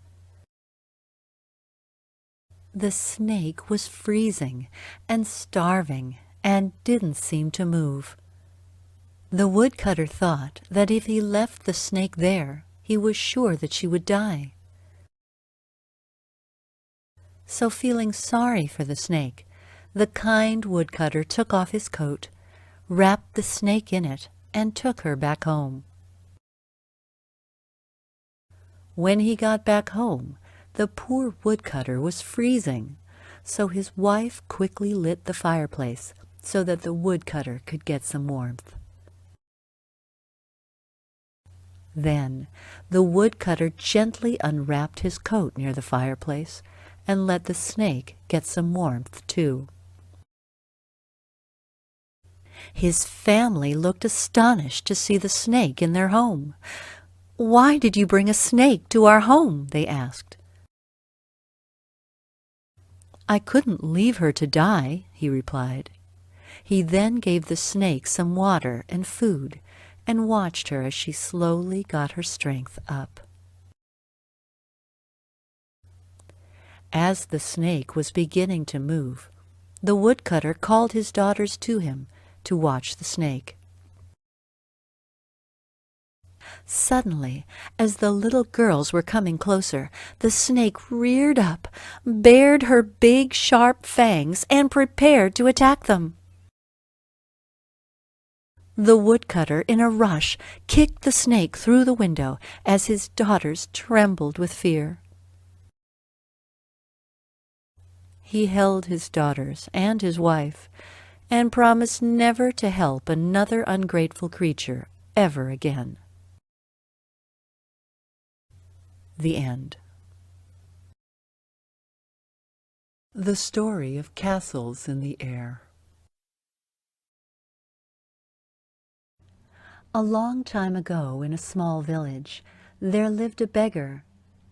The snake was freezing and starving and didn't seem to move. The woodcutter thought that if he left the snake there, he was sure that she would die. So feeling sorry for the snake, the kind woodcutter took off his coat, wrapped the snake in it, and took her back home. When he got back home, the poor woodcutter was freezing, so his wife quickly lit the fireplace so that the woodcutter could get some warmth. Then the woodcutter gently unwrapped his coat near the fireplace and let the snake get some warmth too. His family looked astonished to see the snake in their home. "Why did you bring a snake to our home?" they asked. "I couldn't leave her to die," he replied. He then gave the snake some water and food and watched her as she slowly got her strength up. As the snake was beginning to move, the woodcutter called his daughters to him to watch the snake. Suddenly, as the little girls were coming closer, the snake reared up, bared her big sharp fangs, and prepared to attack them. The woodcutter, in a rush, kicked the snake through the window as his daughters trembled with fear. He held his daughters and his wife and promised never to help another ungrateful creature ever again. The end. The story of castles in the air. A long time ago, in a small village, there lived a beggar,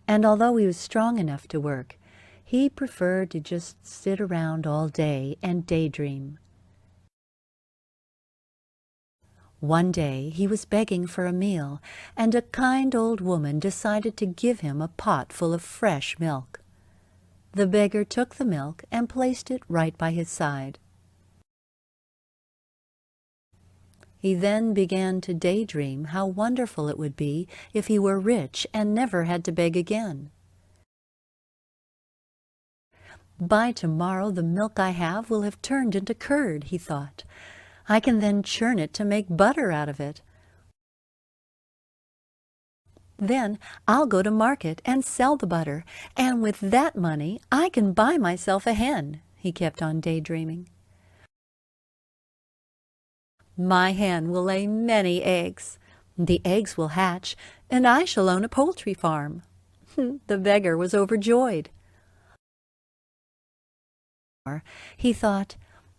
and although he was strong enough to work, he preferred to just sit around all day and daydream. One day he was begging for a meal, and a kind old woman decided to give him a pot full of fresh milk. The beggar took the milk and placed it right by his side. He then began to daydream how wonderful it would be if he were rich and never had to beg again. "By tomorrow the milk I have will have turned into curd," he thought. "I can then churn it to make butter out of it. Then I'll go to market and sell the butter, and with that money I can buy myself a hen," he kept on daydreaming. "My hen will lay many eggs. The eggs will hatch, and I shall own a poultry farm." The beggar was overjoyed. He thought,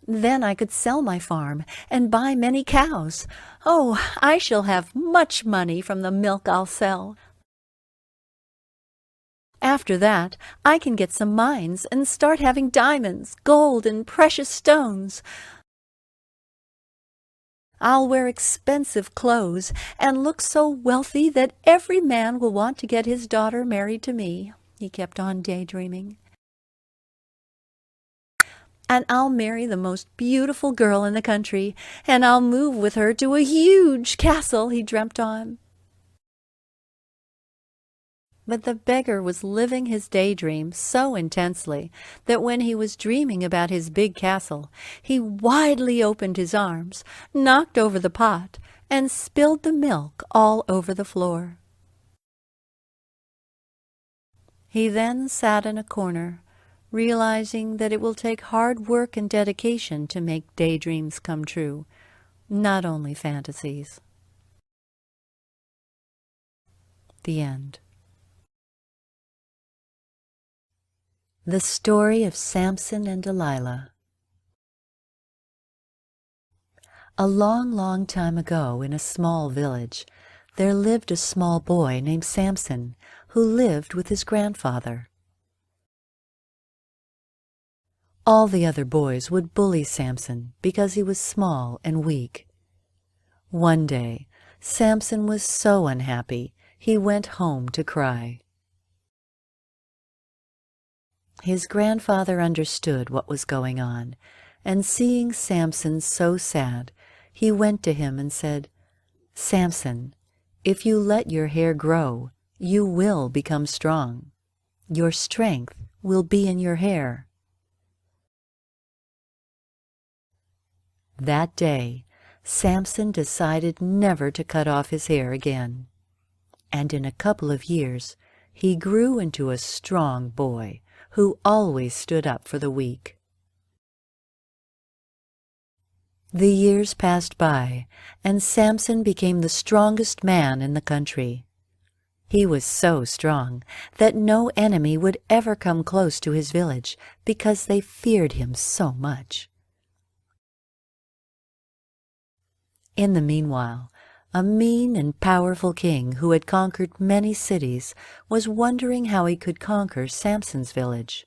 "Then I could sell my farm and buy many cows. Oh, I shall have much money from the milk I'll sell. After that, I can get some mines and start having diamonds, gold, and precious stones. I'll wear expensive clothes and look so wealthy that every man will want to get his daughter married to me," he kept on daydreaming. "And I'll marry the most beautiful girl in the country, and I'll move with her to a huge castle," he dreamt on. But the beggar was living his daydream so intensely that when he was dreaming about his big castle, he widely opened his arms, knocked over the pot, and spilled the milk all over the floor. He then sat in a corner, realizing that it will take hard work and dedication to make daydreams come true, not only fantasies. The end. The story of Samson and Delilah. A long, long time ago, in a small village, there lived a small boy named Samson, who lived with his grandfather. All the other boys would bully Samson because he was small and weak. One day, Samson was so unhappy, he went home to cry. His grandfather understood what was going on, and seeing Samson so sad, he went to him and said, "Samson, if you let your hair grow, you will become strong. Your strength will be in your hair." That day, Samson decided never to cut off his hair again. And in a couple of years, he grew into a strong boy who always stood up for the weak. The years passed by, and Samson became the strongest man in the country. He was so strong that no enemy would ever come close to his village because they feared him so much. In the meanwhile, a mean and powerful king who had conquered many cities was wondering how he could conquer Samson's village.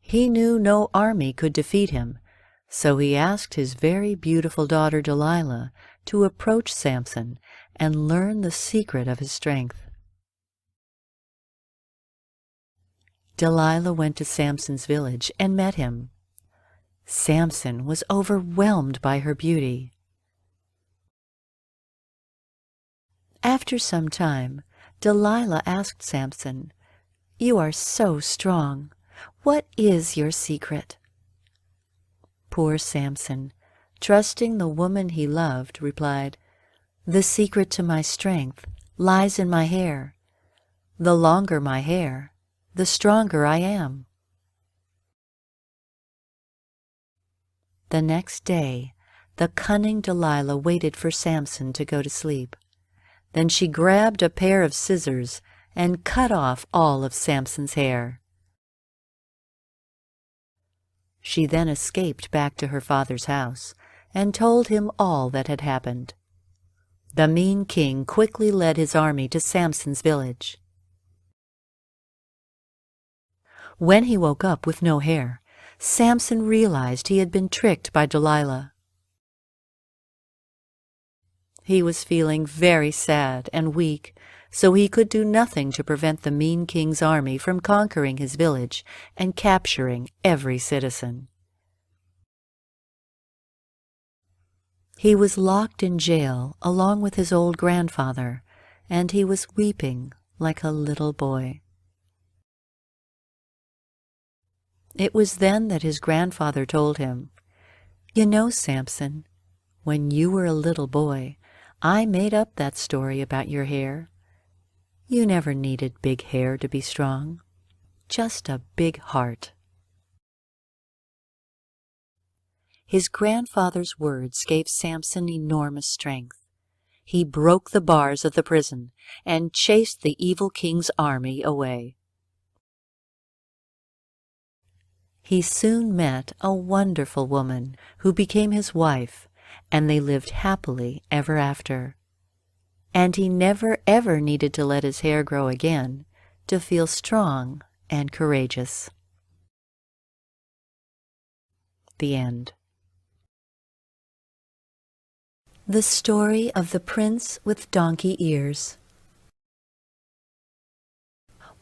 He knew no army could defeat him, so he asked his very beautiful daughter Delilah to approach Samson and learn the secret of his strength. Delilah went to Samson's village and met him. Samson was overwhelmed by her beauty. After some time, Delilah asked Samson, "You are so strong. What is your secret?" Poor Samson, trusting the woman he loved, replied, "The secret to my strength lies in my hair. The longer my hair, the stronger I am." The next day, the cunning Delilah waited for Samson to go to sleep. Then she grabbed a pair of scissors and cut off all of Samson's hair. She then escaped back to her father's house and told him all that had happened. The mean king quickly led his army to Samson's village. When he woke up with no hair, Samson realized he had been tricked by Delilah. He was feeling very sad and weak, so he could do nothing to prevent the mean king's army from conquering his village and capturing every citizen. He was locked in jail along with his old grandfather, and he was weeping like a little boy. It was then that his grandfather told him, "You know, Samson, when you were a little boy, I made up that story about your hair. You never needed big hair to be strong, just a big heart." His grandfather's words gave Samson enormous strength. He broke the bars of the prison and chased the evil king's army away. He soon met a wonderful woman who became his wife, and they lived happily ever after. And he never ever needed to let his hair grow again to feel strong and courageous. The end. The Story of the Prince with Donkey Ears.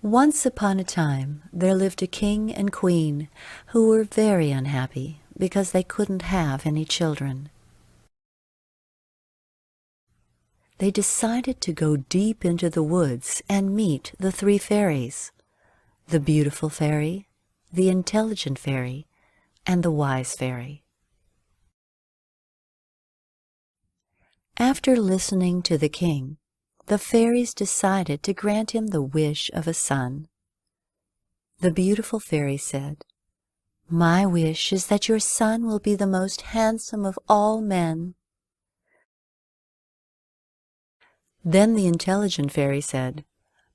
Once upon a time, there lived a king and queen who were very unhappy because they couldn't have any children. They decided to go deep into the woods and meet the three fairies: the beautiful fairy, the intelligent fairy, and the wise fairy. After listening to the king, the fairies decided to grant him the wish of a son. The beautiful fairy said, "My wish is that your son will be the most handsome of all men." Then the intelligent fairy said,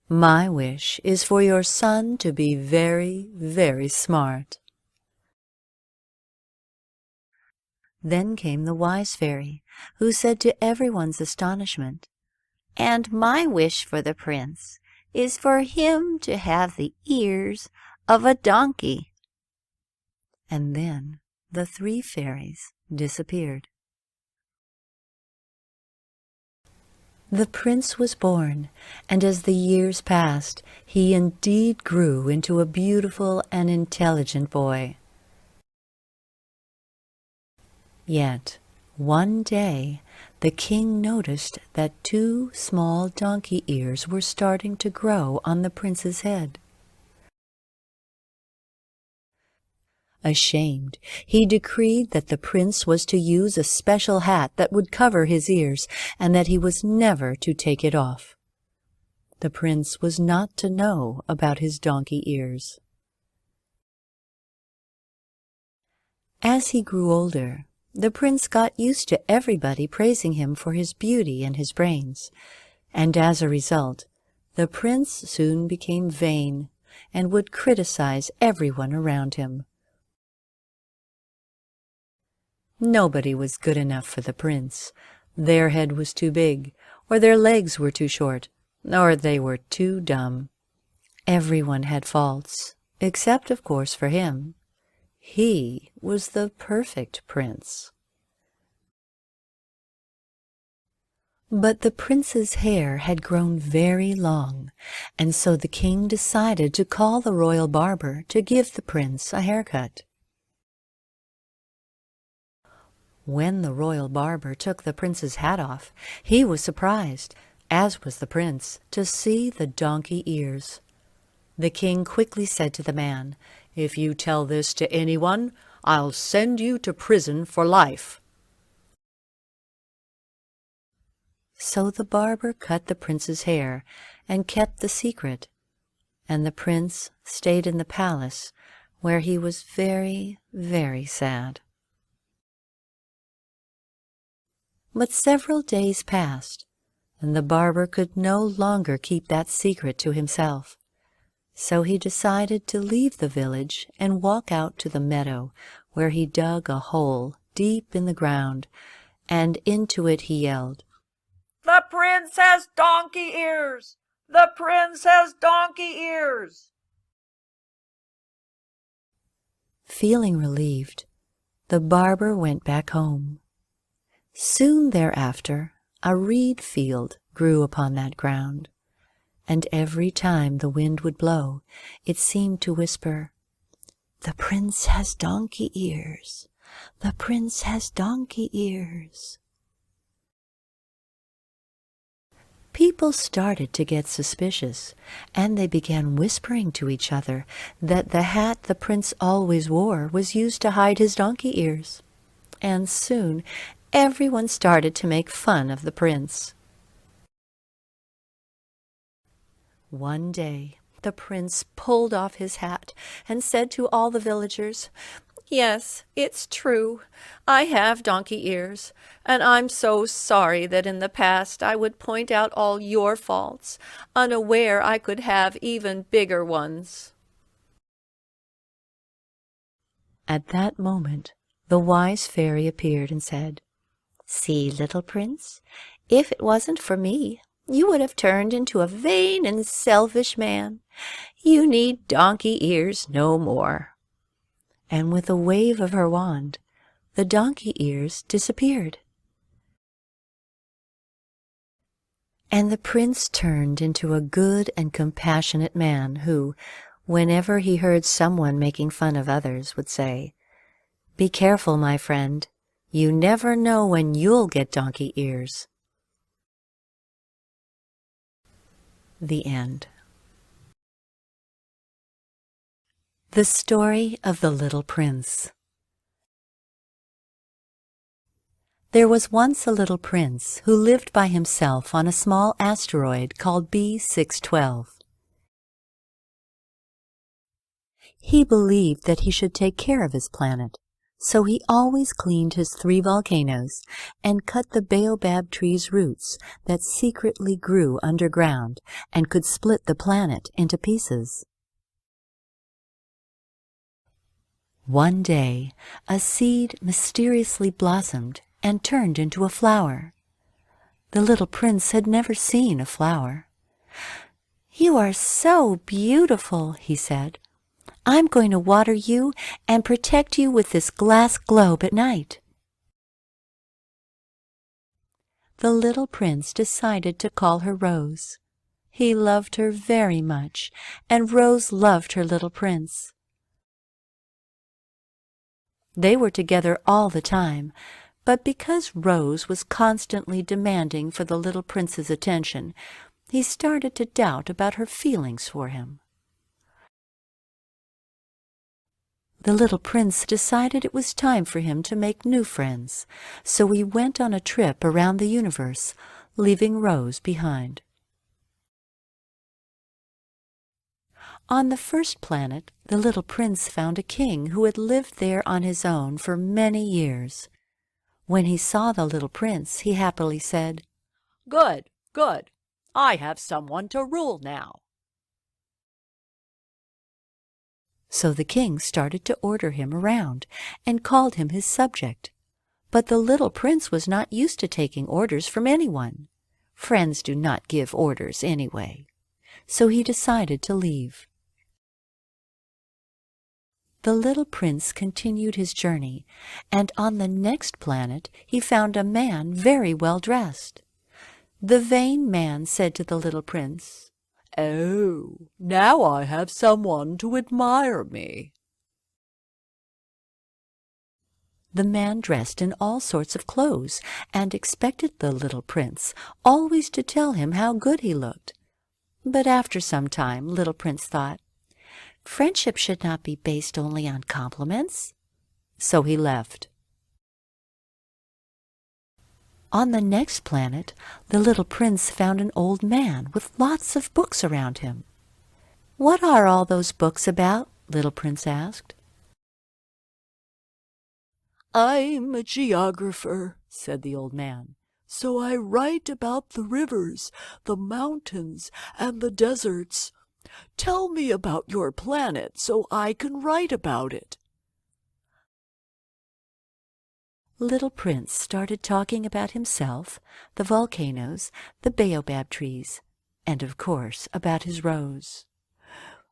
"My wish is for your son to be very, very smart." Then came the wise fairy, who said to everyone's astonishment, "And my wish for the prince is for him to have the ears of a donkey." And then the three fairies disappeared. The prince was born, and as the years passed, he indeed grew into a beautiful and intelligent boy. Yet, one day, the king noticed that two small donkey ears were starting to grow on the prince's head. Ashamed, he decreed that the prince was to use a special hat that would cover his ears, and that he was never to take it off. The prince was not to know about his donkey ears. As he grew older, the prince got used to everybody praising him for his beauty and his brains, and as a result, the prince soon became vain and would criticize everyone around him. Nobody was good enough for the prince. Their head was too big, or their legs were too short, or they were too dumb. Everyone had faults, except, of course, for him. He was the perfect prince. But the prince's hair had grown very long, and so the king decided to call the royal barber to give the prince a haircut. When the royal barber took the prince's hat off, he was surprised, as was the prince, to see the donkey ears. The king quickly said to the man, "If you tell this to anyone, I'll send you to prison for life." So the barber cut the prince's hair and kept the secret, and the prince stayed in the palace, where he was very, very sad. But several days passed, and the barber could no longer keep that secret to himself. So he decided to leave the village and walk out to the meadow, where he dug a hole deep in the ground, and into it he yelled, "The prince has donkey ears! The prince has donkey ears!" Feeling relieved, the barber went back home. Soon thereafter, a reed field grew upon that ground, and every time the wind would blow, it seemed to whisper, "The prince has donkey ears! The prince has donkey ears!" People started to get suspicious, and they began whispering to each other that the hat the prince always wore was used to hide his donkey ears. And soon everyone started to make fun of the prince. One day, the prince pulled off his hat and said to all the villagers, "Yes, it's true. I have donkey ears, and I'm so sorry that in the past I would point out all your faults, unaware I could have even bigger ones." At that moment, the wise fairy appeared and said, "See, little prince, if it wasn't for me, you would have turned into a vain and selfish man. You need donkey ears no more." And with a wave of her wand, the donkey ears disappeared. And the prince turned into a good and compassionate man who, whenever he heard someone making fun of others, would say, "Be careful, my friend. You never know when you'll get donkey ears." The end. The Story of the Little Prince. There was once a little prince who lived by himself on a small asteroid called B612. He believed that he should take care of his planet, so he always cleaned his 3 volcanoes and cut the baobab tree's roots that secretly grew underground and could split the planet into pieces. One day, a seed mysteriously blossomed and turned into a flower. The little prince had never seen a flower. "You are so beautiful," he said. "I'm going to water you and protect you with this glass globe at night." The little prince decided to call her Rose. He loved her very much, and Rose loved her little prince. They were together all the time, but because Rose was constantly demanding for the little prince's attention, he started to doubt about her feelings for him. The little prince decided it was time for him to make new friends, so he went on a trip around the universe, leaving Rose behind. On the first planet, the little prince found a king who had lived there on his own for many years. When he saw the little prince, he happily said, Good, good. I have someone to rule now. So the king started to order him around and called him his subject. But the little prince was not used to taking orders from anyone. Friends do not give orders anyway. So he decided to leave. The little prince continued his journey, and on the next planet he found a man very well dressed. The vain man said to the little prince, Oh, now I have someone to admire me. The man dressed in all sorts of clothes and expected the little prince always to tell him how good he looked. But after some time, little prince thought, friendship should not be based only on compliments. So he left. On the next planet, the little prince found an old man with lots of books around him. What are all those books about? Little prince asked. I'm a geographer, said the old man, so I write about the rivers, the mountains, and the deserts. Tell me about your planet so I can write about it. Little Prince started talking about himself, the volcanoes, the baobab trees, and of course about his rose.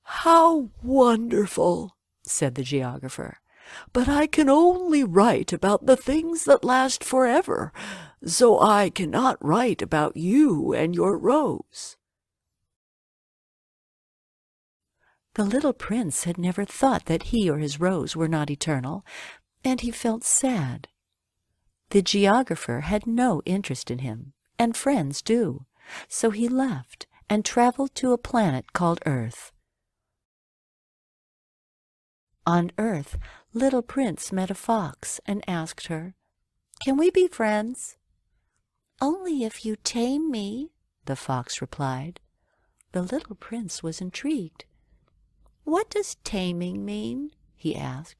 How wonderful, said the geographer. But I can only write about the things that last forever, so I cannot write about you and your rose. The little prince had never thought that he or his rose were not eternal, and he felt sad. The geographer had no interest in him, and friends do, so he left and traveled to a planet called Earth. On Earth, Little Prince met a fox and asked her, "Can we be friends?" "Only if you tame me," the fox replied. The little prince was intrigued. "What does taming mean?" he asked.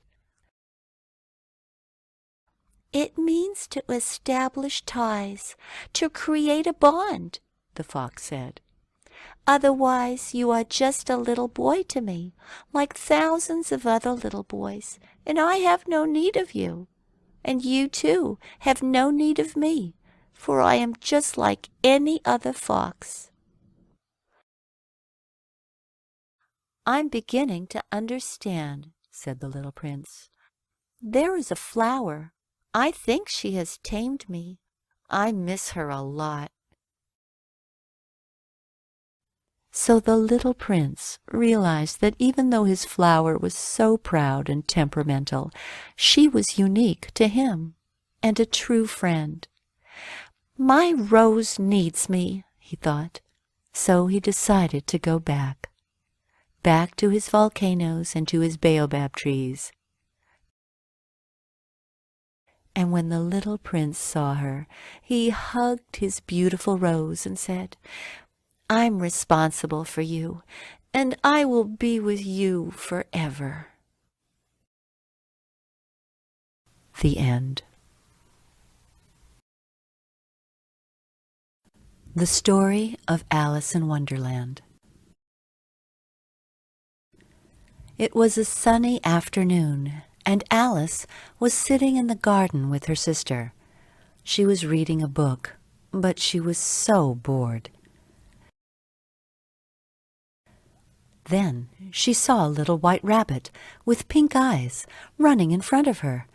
"It means to establish ties, to create a bond," the fox said. "Otherwise you are just a little boy to me, like thousands of other little boys, and I have no need of you. And you, too, have no need of me, for I am just like any other fox." "I'm beginning to understand," said the little prince. "There is a flower. I think she has tamed me. I miss her a lot." So the little prince realized that even though his flower was so proud and temperamental, she was unique to him and a true friend. "My rose needs me," he thought. So he decided to go back to his volcanoes and to his baobab trees. And when the little prince saw her, he hugged his beautiful rose and said, "I'm responsible for you, and I will be with you forever." The end. The story of Alice in Wonderland. It was a sunny afternoon, and Alice was sitting in the garden with her sister. She was reading a book, but she was so bored. Then she saw a little white rabbit with pink eyes running in front of her.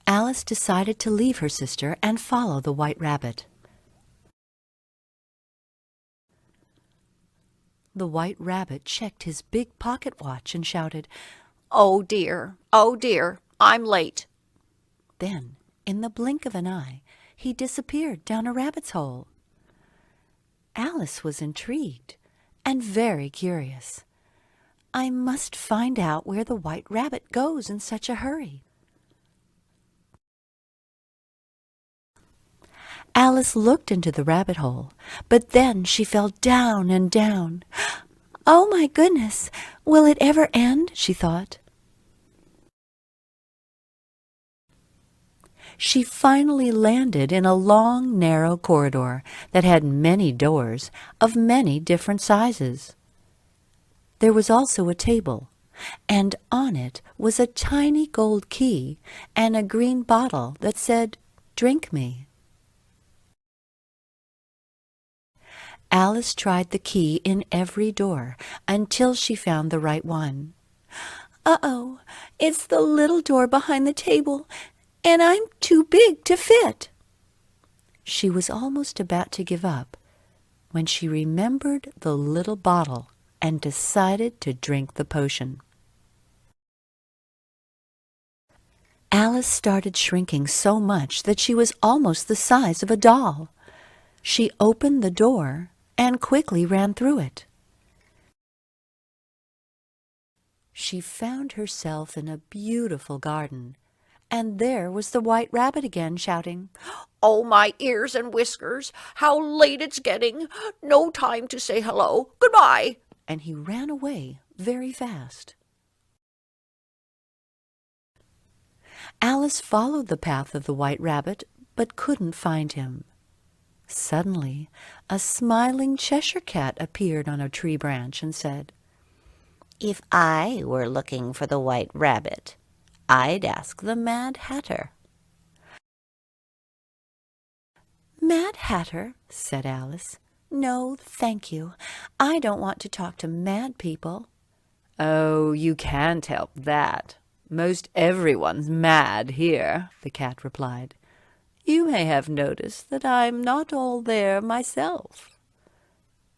Alice decided to leave her sister and follow the white rabbit. The white rabbit checked his big pocket watch and shouted, oh dear, I'm late." Then, in the blink of an eye, he disappeared down a rabbit's hole. Alice was intrigued and very curious. I must find out where the White Rabbit goes in such a hurry. Alice looked into the rabbit hole, but then she fell down and down. Oh, my goodness! Will it ever end? She thought. She finally landed in a long, narrow corridor that had many doors of many different sizes. There was also a table, and on it was a tiny gold key and a green bottle that said, "Drink me." Alice tried the key in every door until she found the right one. Uh-oh, it's the little door behind the table, and I'm too big to fit. She was almost about to give up when she remembered the little bottle and decided to drink the potion. Alice started shrinking so much that she was almost the size of a doll. She opened the door and quickly ran through it. She found herself in a beautiful garden, and there was the White Rabbit again, shouting, "Oh, my ears and whiskers! How late it's getting! No time to say hello! Goodbye!" And he ran away very fast. Alice followed the path of the White Rabbit, but couldn't find him. Suddenly, a smiling Cheshire Cat appeared on a tree branch and said, "If I were looking for the White Rabbit, I'd ask the Mad Hatter." "Mad Hatter," said Alice. "No, thank you. I don't want to talk to mad people." "Oh, you can't help that. Most everyone's mad here," the cat replied. "You may have noticed that I'm not all there myself."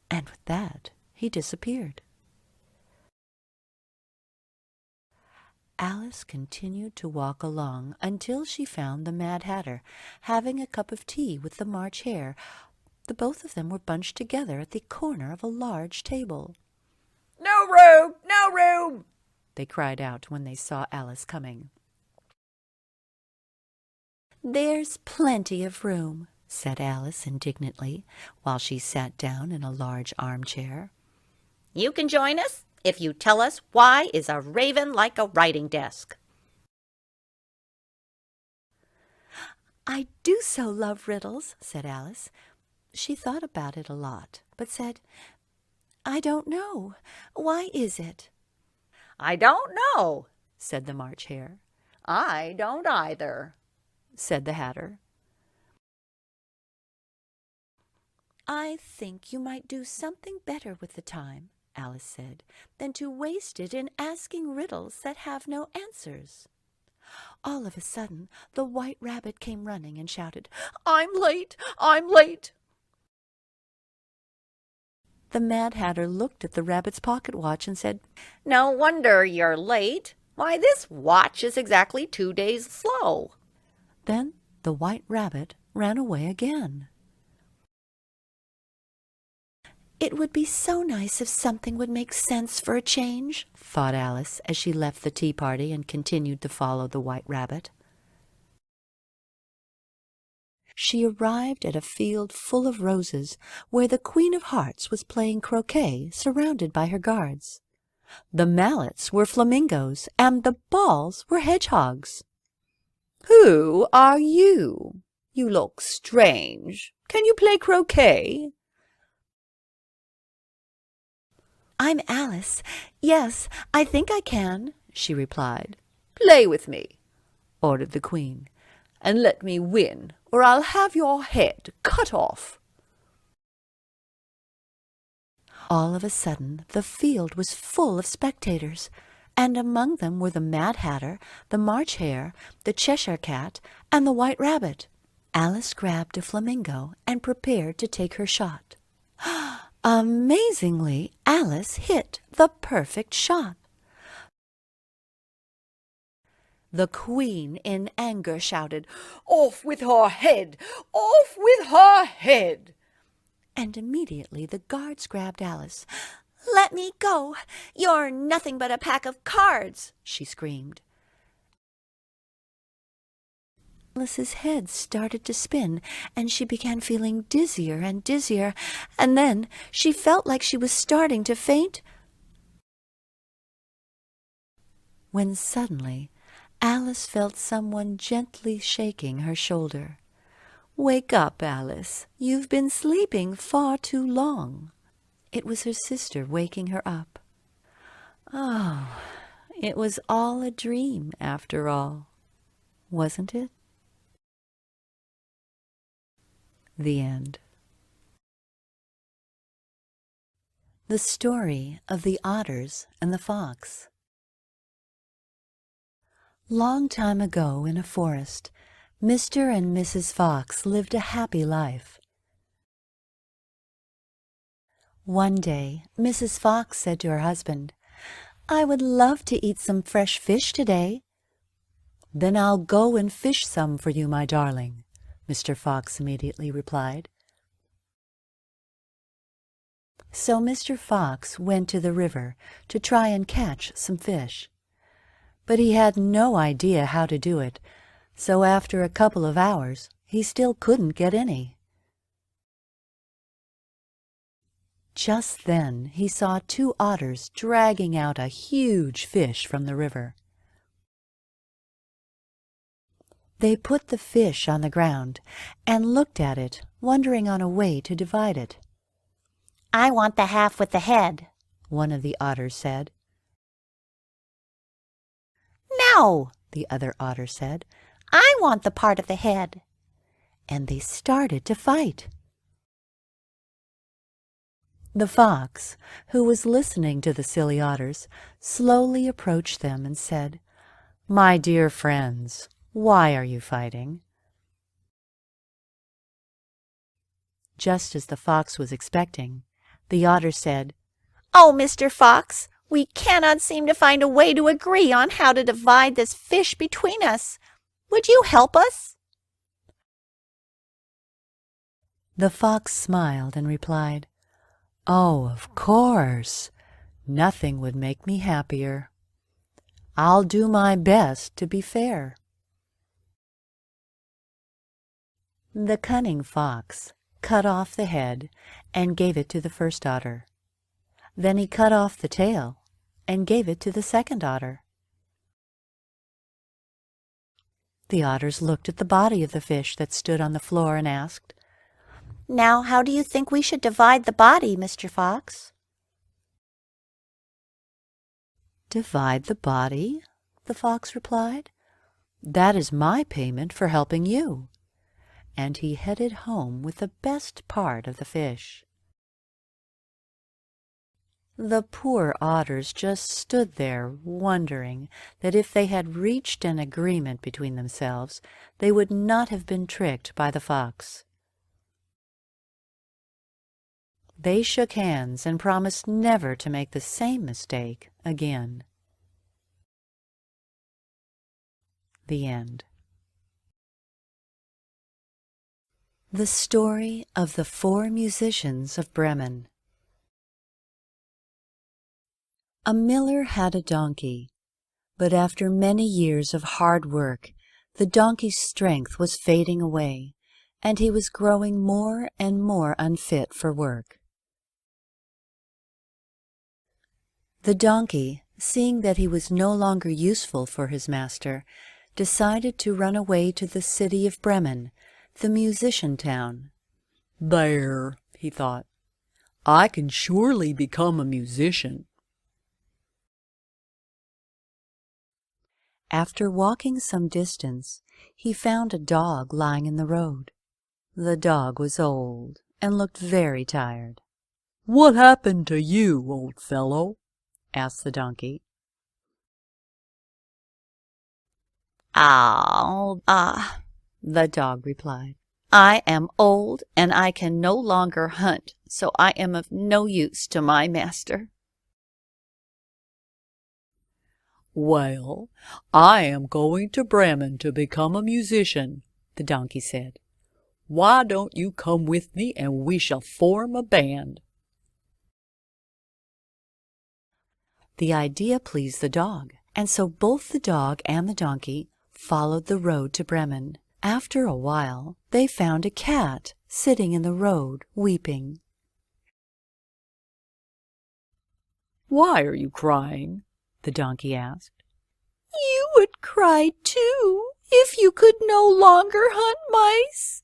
And with that, he disappeared. Alice continued to walk along until she found the Mad Hatter having a cup of tea with the March Hare. The both of them were bunched together at the corner of a large table. "No room! No room!" they cried out when they saw Alice coming. "There's plenty of room," said Alice indignantly, while she sat down in a large armchair. "You can join us if you tell us why is a raven like a writing desk." "I do so love riddles," said Alice. She thought about it a lot, but said, "I don't know. Why is it?" "I don't know," said the March Hare. "I don't either," said the Hatter. "I think you might do something better with the time," Alice said, "than to waste it in asking riddles that have no answers." All of a sudden, the White Rabbit came running and shouted, "I'm late! I'm late!" The Mad Hatter looked at the rabbit's pocket watch and said, "No wonder you're late. Why, this watch is exactly 2 days slow." Then the White Rabbit ran away again. "It would be so nice if something would make sense for a change," thought Alice as she left the tea party and continued to follow the White Rabbit. She arrived at a field full of roses, where the Queen of Hearts was playing croquet, surrounded by her guards. The mallets were flamingos, and the balls were hedgehogs. "Who are you? You look strange. Can you play croquet?" "I'm Alice. Yes, I think I can," she replied. "Play with me," ordered the Queen, "and let me win, or I'll have your head cut off." All of a sudden, the field was full of spectators, and among them were the Mad Hatter, the March Hare, the Cheshire Cat, and the White Rabbit. Alice grabbed a flamingo and prepared to take her shot. Amazingly, Alice hit the perfect shot. The Queen, in anger, shouted, "Off with her head! Off with her head!" And immediately the guards grabbed Alice. Let me go! You're nothing but a pack of cards!" she screamed. Alice's head started to spin, and she began feeling dizzier and dizzier, and then she felt like she was starting to faint, when suddenly Alice felt someone gently shaking her shoulder. "Wake up, Alice. You've been sleeping far too long." It was her sister waking her up. Oh, it was all a dream after all, wasn't it? The end. The Story of the Otters and the Fox. Long time ago in a forest, Mr. and Mrs. Fox lived a happy life. One day, Mrs. Fox said to her husband, "I would love to eat some fresh fish today." "Then I'll go and fish some for you, my darling," Mr. Fox immediately replied. So Mr. Fox went to the river to try and catch some fish. But he had no idea how to do it, so after a couple of hours he still couldn't get any. Just then he saw two otters dragging out a huge fish from the river. They put the fish on the ground and looked at it, wondering on a way to divide it. "I want the half with the head," one of the otters said. "No," the other otter said. "I want the part of the head." And they started to fight. The fox, who was listening to the silly otters, slowly approached them and said, "My dear friends, why are you fighting?" Just as the fox was expecting, the otter said, "Oh, Mr. Fox, we cannot seem to find a way to agree on how to divide this fish between us. Would you help us?" The fox smiled and replied, "Oh, of course. Nothing would make me happier. I'll do my best to be fair." The cunning fox cut off the head and gave it to the first otter. Then he cut off the tail and gave it to the second otter. The otters looked at the body of the fish that stood on the floor and asked, "Now, how do you think we should divide the body, Mr. Fox?" "Divide the body?" the fox replied. "That is my payment for helping you." And he headed home with the best part of the fish. The poor otters just stood there wondering that if they had reached an agreement between themselves, they would not have been tricked by the fox. They shook hands and promised never to make the same mistake again. The end. The Story of the Four Musicians of Bremen. A miller had a donkey, but after many years of hard work, the donkey's strength was fading away, and he was growing more and more unfit for work. The donkey, seeing that he was no longer useful for his master, decided to run away to the city of Bremen, the musician town. "There," he thought, "I can surely become a musician." After walking some distance, he found a dog lying in the road. The dog was old and looked very tired. "What happened to you, old fellow?" asked the donkey. The dog replied. "I am old, and I can no longer hunt, so I am of no use to my master." "Well, I am going to Bremen to become a musician," the donkey said. "Why don't you come with me and we shall form a band?" The idea pleased the dog, and so both the dog and the donkey followed the road to Bremen. After a while, they found a cat sitting in the road, weeping. "Why are you crying?" the donkey asked. You would cry too if you could no longer hunt mice.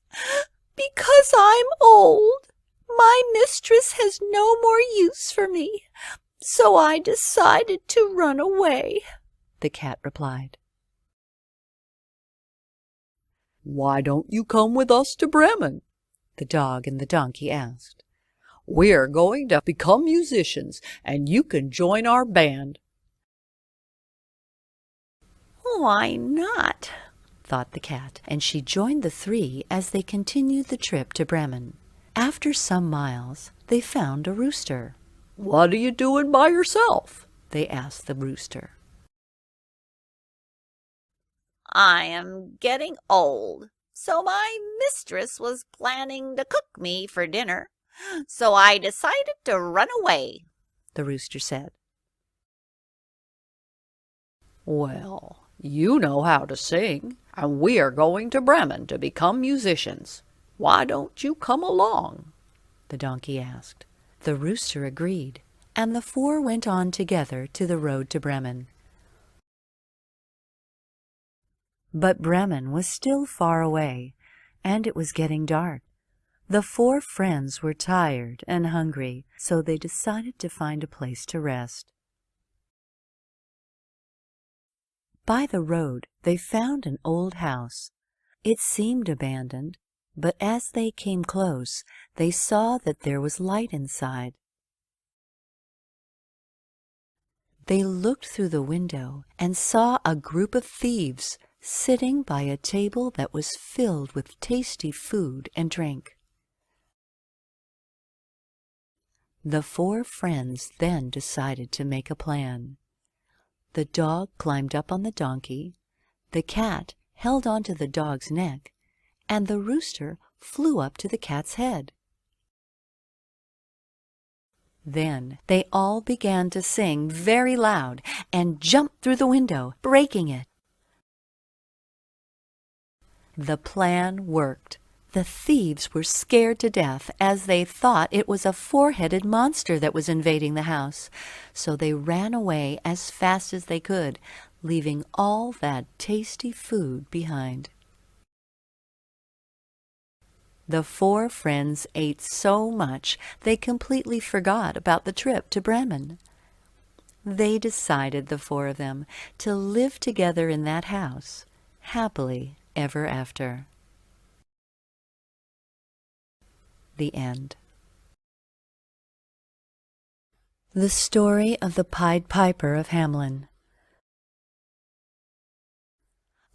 Because I'm old, my mistress has no more use for me, so I decided to run away, the cat replied. "Why don't you come with us to Bremen?" the dog and the donkey asked. "We're going to become musicians, and you can join our band." Why not? thought the cat, and she joined the three as they continued the trip to Bremen. After some miles, they found a rooster. "What are you doing by yourself?" they asked the rooster. I am getting old, so my mistress was planning to cook me for dinner, so I decided to run away, the rooster said. "Well, you know how to sing, and we are going to Bremen to become musicians. Why don't you come along?" the donkey asked. The rooster agreed, and the four went on together to the road to Bremen. But Bremen was still far away, and it was getting dark. The four friends were tired and hungry, so they decided to find a place to rest. By the road, they found an old house. It seemed abandoned, but as they came close, they saw that there was light inside. They looked through the window and saw a group of thieves sitting by a table that was filled with tasty food and drink. The four friends then decided to make a plan. The dog climbed up on the donkey, the cat held on to the dog's neck, and the rooster flew up to the cat's head. Then they all began to sing very loud and jumped through the window, breaking it. The plan worked. The thieves were scared to death as they thought it was a four-headed monster that was invading the house, so they ran away as fast as they could, leaving all that tasty food behind. The four friends ate so much they completely forgot about the trip to Bremen. They decided, the four of them, to live together in that house, happily ever after. The end. The story of the Pied Piper of Hamelin.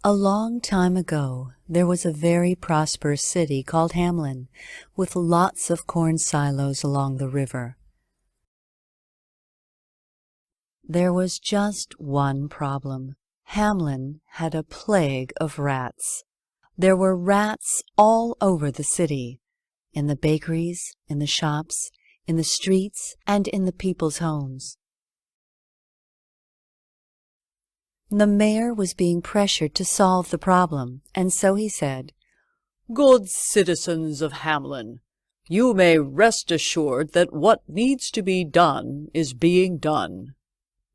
A long time ago, there was a very prosperous city called Hamelin, with lots of corn silos along the river. There was just one problem. Hamelin had a plague of rats. There were rats all over the city, in the bakeries, in the shops, in the streets, and in the people's homes. The mayor was being pressured to solve the problem, and so he said, "Good citizens of Hamelin, you may rest assured that what needs to be done is being done."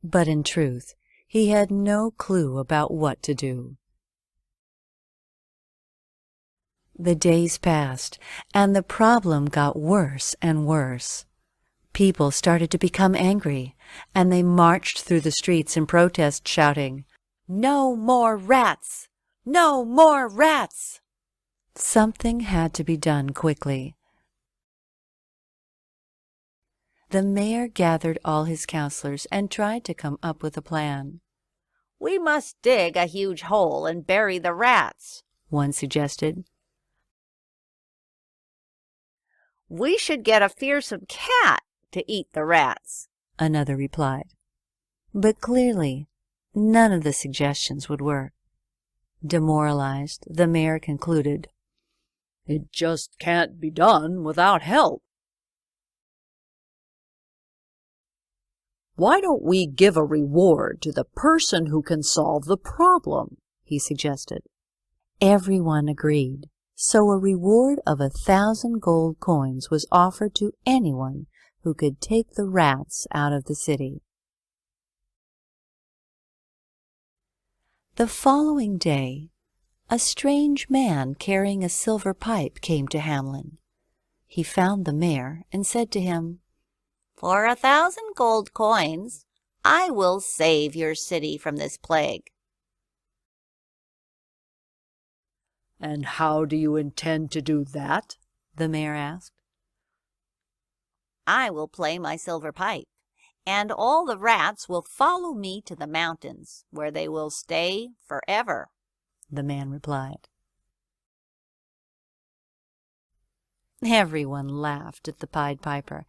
But in truth, he had no clue about what to do. The days passed, and the problem got worse and worse. People started to become angry, and they marched through the streets in protest, shouting, "No more rats! No more rats!" Something had to be done quickly. The mayor gathered all his counselors and tried to come up with a plan. We must dig a huge hole and bury the rats, one suggested. We should get a fearsome cat to eat the rats, another replied. But clearly, none of the suggestions would work. Demoralized, the mayor concluded, "It just can't be done without help." "Why don't we give a reward to the person who can solve the problem?" he suggested. Everyone agreed, so a reward of 1,000 gold coins was offered to anyone who could take the rats out of the city. The following day, a strange man carrying a silver pipe came to Hamlin. He found the mayor and said to him, "For 1,000 gold coins, I will save your city from this plague." "And how do you intend to do that?" the mayor asked. "I will play my silver pipe, and all the rats will follow me to the mountains, where they will stay forever," the man replied. Everyone laughed at the Pied Piper,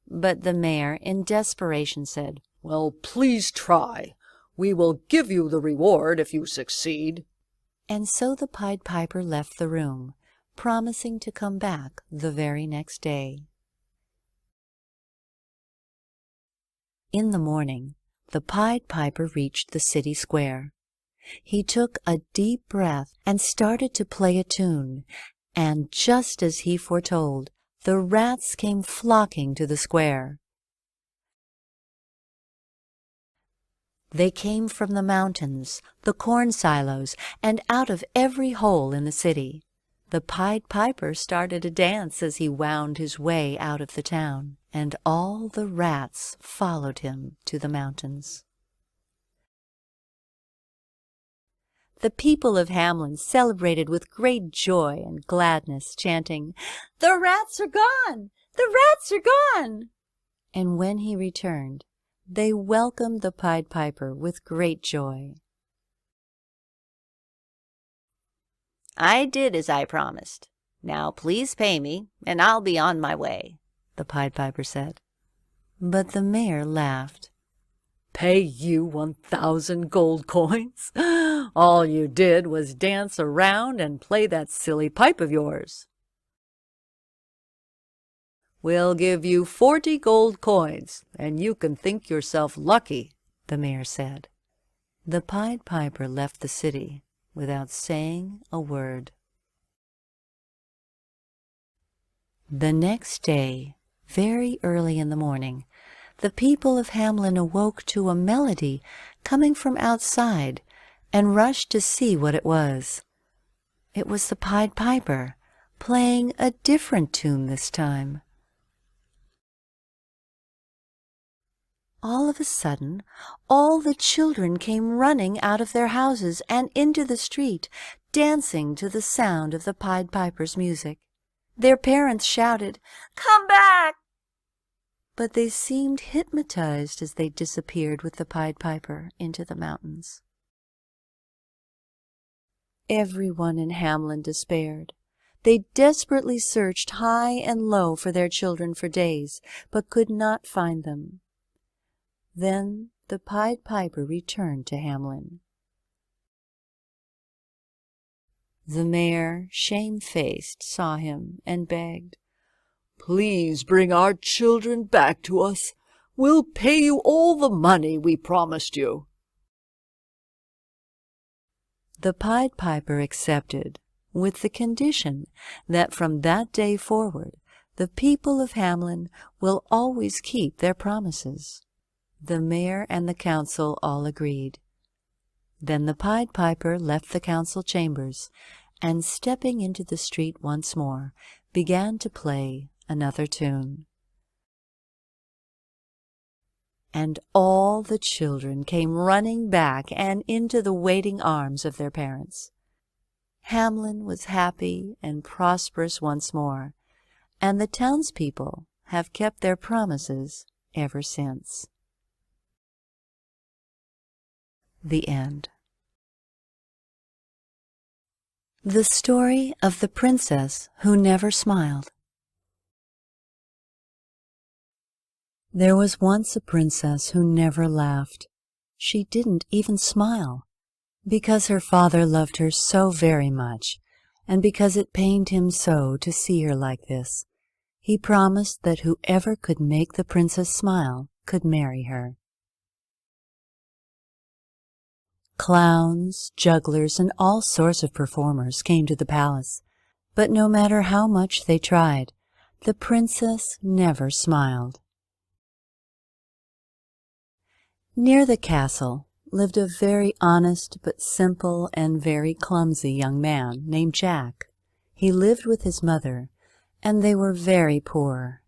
but the mayor, in desperation, said, "Well, please try. We will give you the reward if you succeed." And so the Pied Piper left the room, promising to come back the very next day. In the morning, the Pied Piper reached the city square. He took a deep breath and started to play a tune, and just as he foretold, the rats came flocking to the square. They came from the mountains, the corn silos, and out of every hole in the city. The Pied Piper started a dance as he wound his way out of the town, and all the rats followed him to the mountains. The people of Hamlin celebrated with great joy and gladness, chanting, "The rats are gone! The rats are gone!" And when he returned, they welcomed the Pied Piper with great joy. "I did as I promised. Now please pay me, and I'll be on my way," the Pied Piper said. But the mayor laughed. "Pay you 1,000 gold coins? All you did was dance around and play that silly pipe of yours." "We'll give you 40 gold coins, and you can think yourself lucky," the mayor said. The Pied Piper left the city without saying a word. The next day, very early in the morning, the people of Hamlin awoke to a melody coming from outside and rushed to see what it was. It was the Pied Piper, playing a different tune this time. All of a sudden, all the children came running out of their houses and into the street, dancing to the sound of the Pied Piper's music. Their parents shouted, "Come back!" But they seemed hypnotized as they disappeared with the Pied Piper into the mountains. Everyone in Hamlin despaired. They desperately searched high and low for their children for days, but could not find them. Then the Pied Piper returned to Hamlin. The mayor, shamefaced, saw him and begged, "Please bring our children back to us. We'll pay you all the money we promised you." The Pied Piper accepted, with the condition that from that day forward the people of Hamlin will always keep their promises. The mayor and the council all agreed. Then the Pied Piper left the council chambers, and stepping into the street once more, began to play another tune. And all the children came running back and into the waiting arms of their parents. Hamlin was happy and prosperous once more, and the townspeople have kept their promises ever since. The end. The story of the princess who never smiled. There was once a princess who never laughed. She didn't even smile, because her father loved her so very much, and because it pained him so to see her like this. He promised that whoever could make the princess smile could marry her. Clowns, jugglers, and all sorts of performers came to the palace, but no matter how much they tried, the princess never smiled. Near the castle lived a very honest but simple and very clumsy young man named Jack. He lived with his mother, and they were very poor.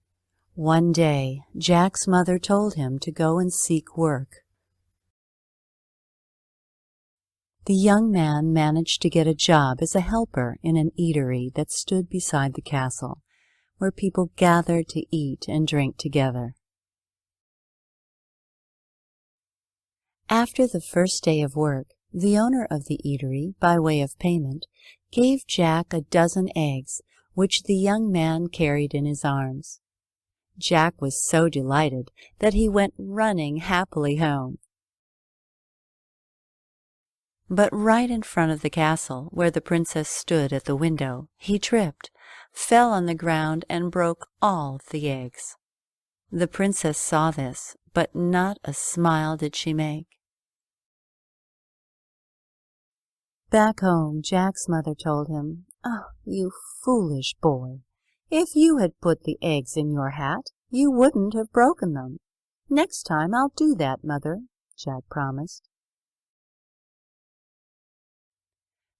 One day, Jack's mother told him to go and seek work. The young man managed to get a job as a helper in an eatery that stood beside the castle, where people gathered to eat and drink together. After the first day of work, the owner of the eatery, by way of payment, gave Jack a dozen eggs, which the young man carried in his arms. Jack was so delighted that he went running happily home. But right in front of the castle, where the princess stood at the window, he tripped, fell on the ground, and broke all of the eggs. The princess saw this, but not a smile did she make. Back home, Jack's mother told him, "Oh, you foolish boy! If you had put the eggs in your hat, you wouldn't have broken them." "Next time I'll do that, Mother," Jack promised.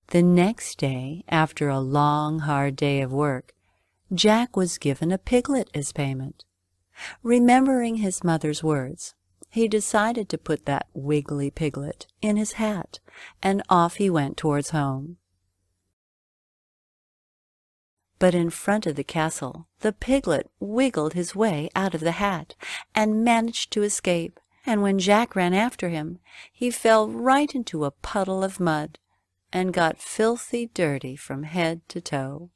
The next day, after a long, hard day of work, Jack was given a piglet as payment. Remembering his mother's words, he decided to put that wiggly piglet in his hat, and off he went towards home. But in front of the castle, the piglet wiggled his way out of the hat and managed to escape, and when Jack ran after him, he fell right into a puddle of mud and got filthy dirty from head to toe.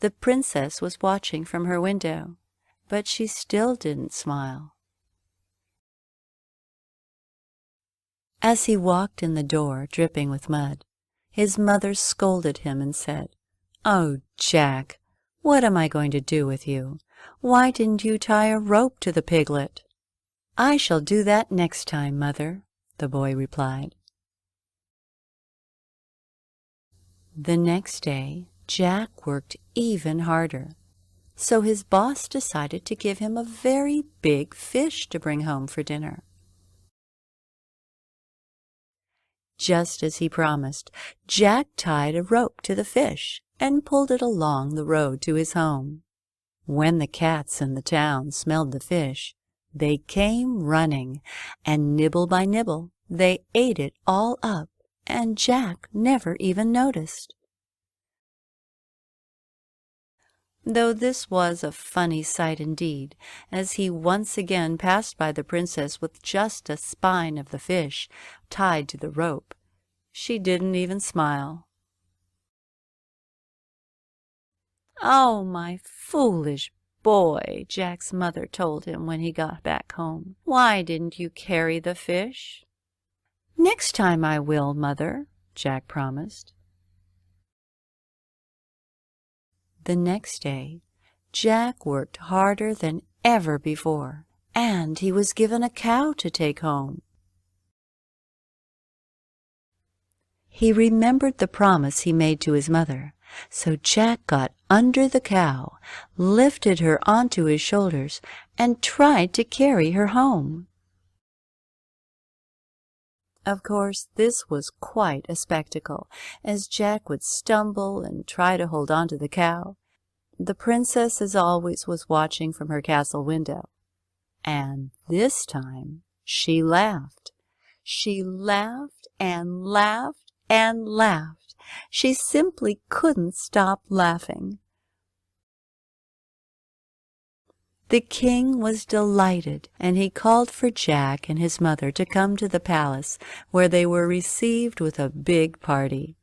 The princess was watching from her window, but she still didn't smile. As he walked in the door, dripping with mud, his mother scolded him and said, "Oh, Jack, what am I going to do with you? Why didn't you tie a rope to the piglet?" "I shall do that next time, Mother," the boy replied. The next day, Jack worked even harder, so his boss decided to give him a very big fish to bring home for dinner. Just as he promised, Jack tied a rope to the fish and pulled it along the road to his home. When the cats in the town smelled the fish, they came running, and nibble by nibble they ate it all up, and Jack never even noticed. Though this was a funny sight indeed, as he once again passed by the princess with just a spine of the fish tied to the rope, she didn't even smile. "Oh, my foolish boy," Jack's mother told him when he got back home. "Why didn't you carry the fish?" "Next time I will, Mother," Jack promised. The next day, Jack worked harder than ever before, and he was given a cow to take home. He remembered the promise he made to his mother, so Jack got under the cow, lifted her onto his shoulders, and tried to carry her home. Of course, this was quite a spectacle, as Jack would stumble and try to hold on to the cow. The princess, as always, was watching from her castle window, and this time she laughed. She laughed and laughed and laughed. She simply couldn't stop laughing. The king was delighted, and he called for Jack and his mother to come to the palace, where they were received with a big party.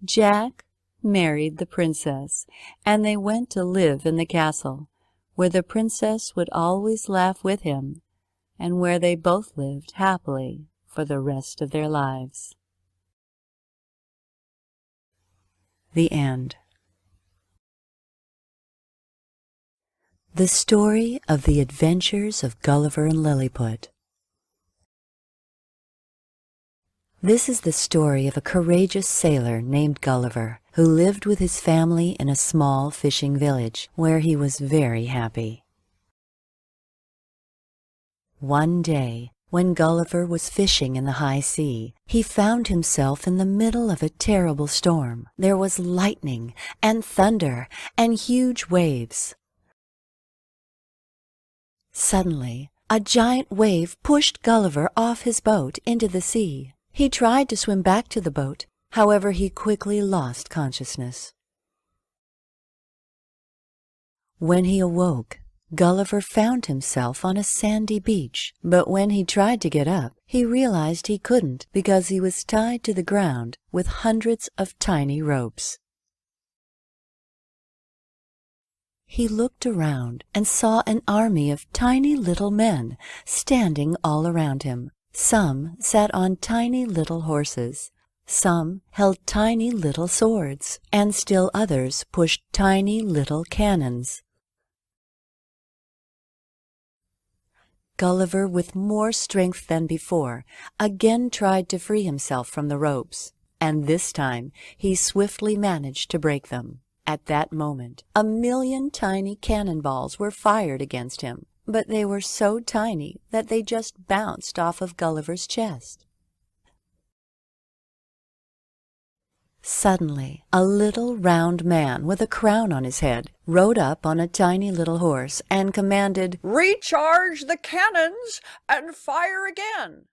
Jack married the princess, and they went to live in the castle, where the princess would always laugh with him, and where they both lived happily for the rest of their lives. The end. The story of the adventures of Gulliver and Lilliput. This is the story of a courageous sailor named Gulliver, who lived with his family in a small fishing village where he was very happy. One day, when Gulliver was fishing in the high sea, he found himself in the middle of a terrible storm. There was lightning and thunder and huge waves. Suddenly, a giant wave pushed Gulliver off his boat into the sea. He tried to swim back to the boat. However, he quickly lost consciousness. When he awoke, Gulliver found himself on a sandy beach, but when he tried to get up, he realized he couldn't because he was tied to the ground with hundreds of tiny ropes. He looked around and saw an army of tiny little men standing all around him. Some sat on tiny little horses. Some held tiny little swords, and still others pushed tiny little cannons. Gulliver, with more strength than before, again tried to free himself from the ropes, and this time he swiftly managed to break them. At that moment, 1,000,000 tiny cannonballs were fired against him, but they were so tiny that they just bounced off of Gulliver's chest. Suddenly, a little round man with a crown on his head rode up on a tiny little horse and commanded, "Recharge the cannons and fire again."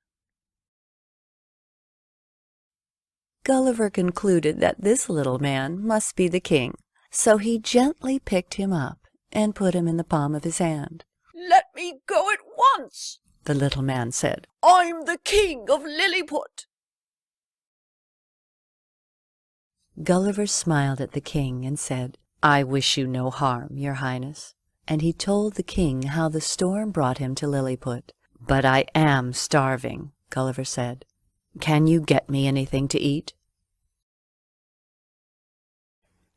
Gulliver concluded that this little man must be the king, so he gently picked him up and put him in the palm of his hand. "Let me go at once," the little man said. "I'm the king of Lilliput." Gulliver smiled at the king and said, "I wish you no harm, your highness." And he told the king how the storm brought him to Lilliput. "But I am starving," Gulliver said. "Can you get me anything to eat?"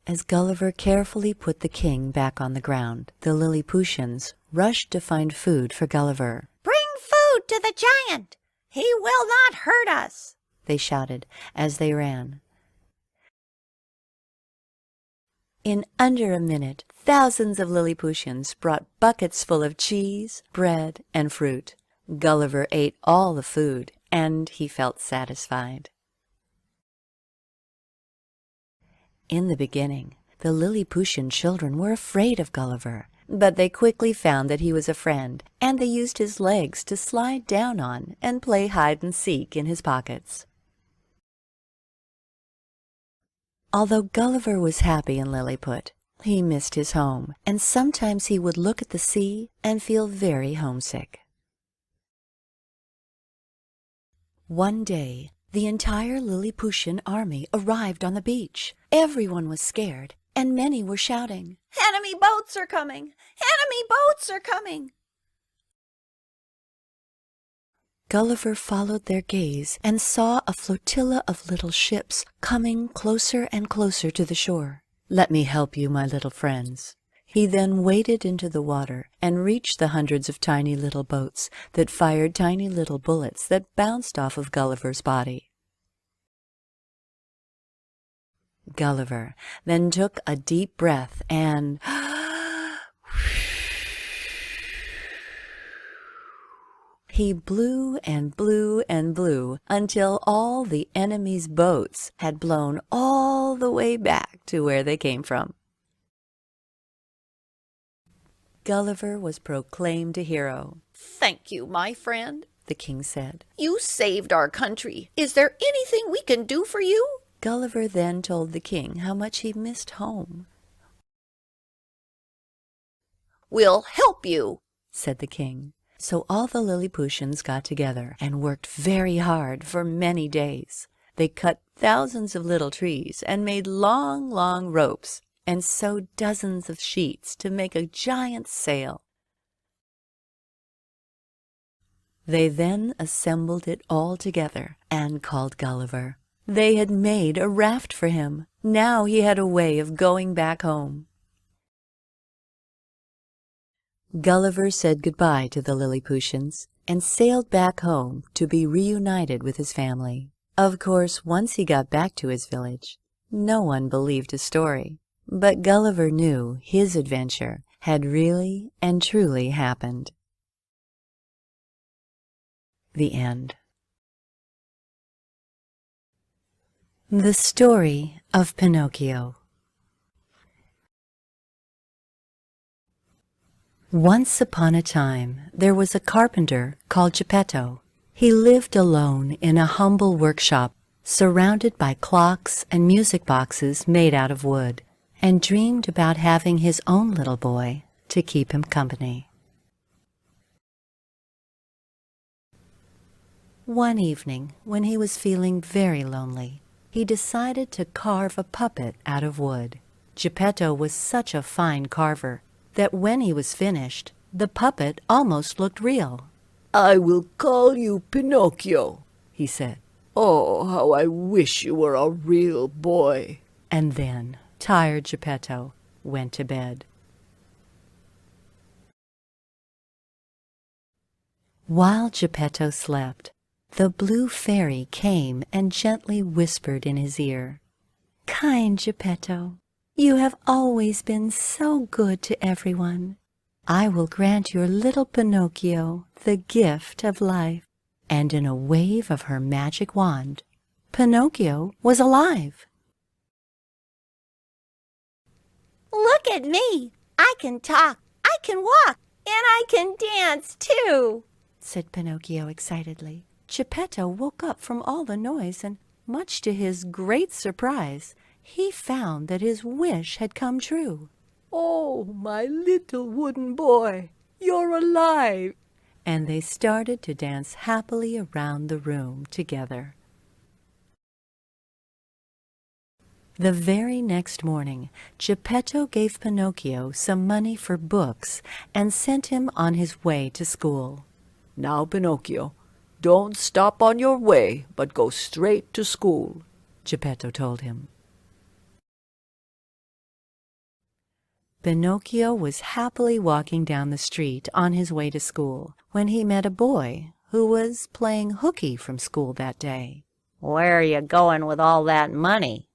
As Gulliver carefully put the king back on the ground, the Lilliputians rushed to find food for Gulliver. Bring food to the giant. He will not hurt us, they shouted as they ran. In under a minute, thousands of Lilliputians brought buckets full of cheese, bread, and fruit. Gulliver ate all the food, and he felt satisfied. In the beginning, the Lilliputian children were afraid of Gulliver, but they quickly found that he was a friend, and they used his legs to slide down on and play hide-and-seek in his pockets. Although Gulliver was happy in Lilliput, he missed his home, and sometimes he would look at the sea and feel very homesick. One day, the entire Lilliputian army arrived on the beach. Everyone was scared, and many were shouting, "Enemy boats are coming! Enemy boats are coming!" Gulliver followed their gaze and saw a flotilla of little ships coming closer and closer to the shore. "Let me help you, my little friends." He then waded into the water and reached the hundreds of tiny little boats that fired tiny little bullets that bounced off of Gulliver's body. Gulliver then took a deep breath and he blew and blew and blew until all the enemy's boats had blown all the way back to where they came from. Gulliver was proclaimed a hero. "Thank you, my friend," the king said. "You saved our country. Is there anything we can do for you?" Gulliver then told the king how much he missed home. "We'll help you," said the king. So all the Lilliputians got together and worked very hard for many days. They cut thousands of little trees and made long, long ropes and sewed dozens of sheets to make a giant sail. They then assembled it all together and called Gulliver. They had made a raft for him. Now he had a way of going back home. Gulliver said goodbye to the Lilliputians and sailed back home to be reunited with his family. Of course, once he got back to his village, no one believed his story. But Gulliver knew his adventure had really and truly happened. The end. The Story of Pinocchio. Once upon a time, there was a carpenter called Geppetto. He lived alone in a humble workshop, surrounded by clocks and music boxes made out of wood, and dreamed about having his own little boy to keep him company. One evening, when he was feeling very lonely, he decided to carve a puppet out of wood. Geppetto was such a fine carver that when he was finished, the puppet almost looked real. "I will call you Pinocchio," he said. "Oh, how I wish you were a real boy." And then, tired Geppetto went to bed. While Geppetto slept, the blue fairy came and gently whispered in his ear, "Kind Geppetto, you have always been so good to everyone. I will grant your little Pinocchio the gift of life." And in a wave of her magic wand, Pinocchio was alive. Look at me! I can talk, I can walk, and I can dance too, said Pinocchio excitedly. Geppetto woke up from all the noise, and much to his great surprise, he found that his wish had come true. "Oh, my little wooden boy, you're alive!" And they started to dance happily around the room together. The very next morning, Geppetto gave Pinocchio some money for books and sent him on his way to school. "Now, Pinocchio, don't stop on your way, but go straight to school," Geppetto told him. Pinocchio was happily walking down the street on his way to school when he met a boy who was playing hooky from school that day. "Where are you going with all that money?"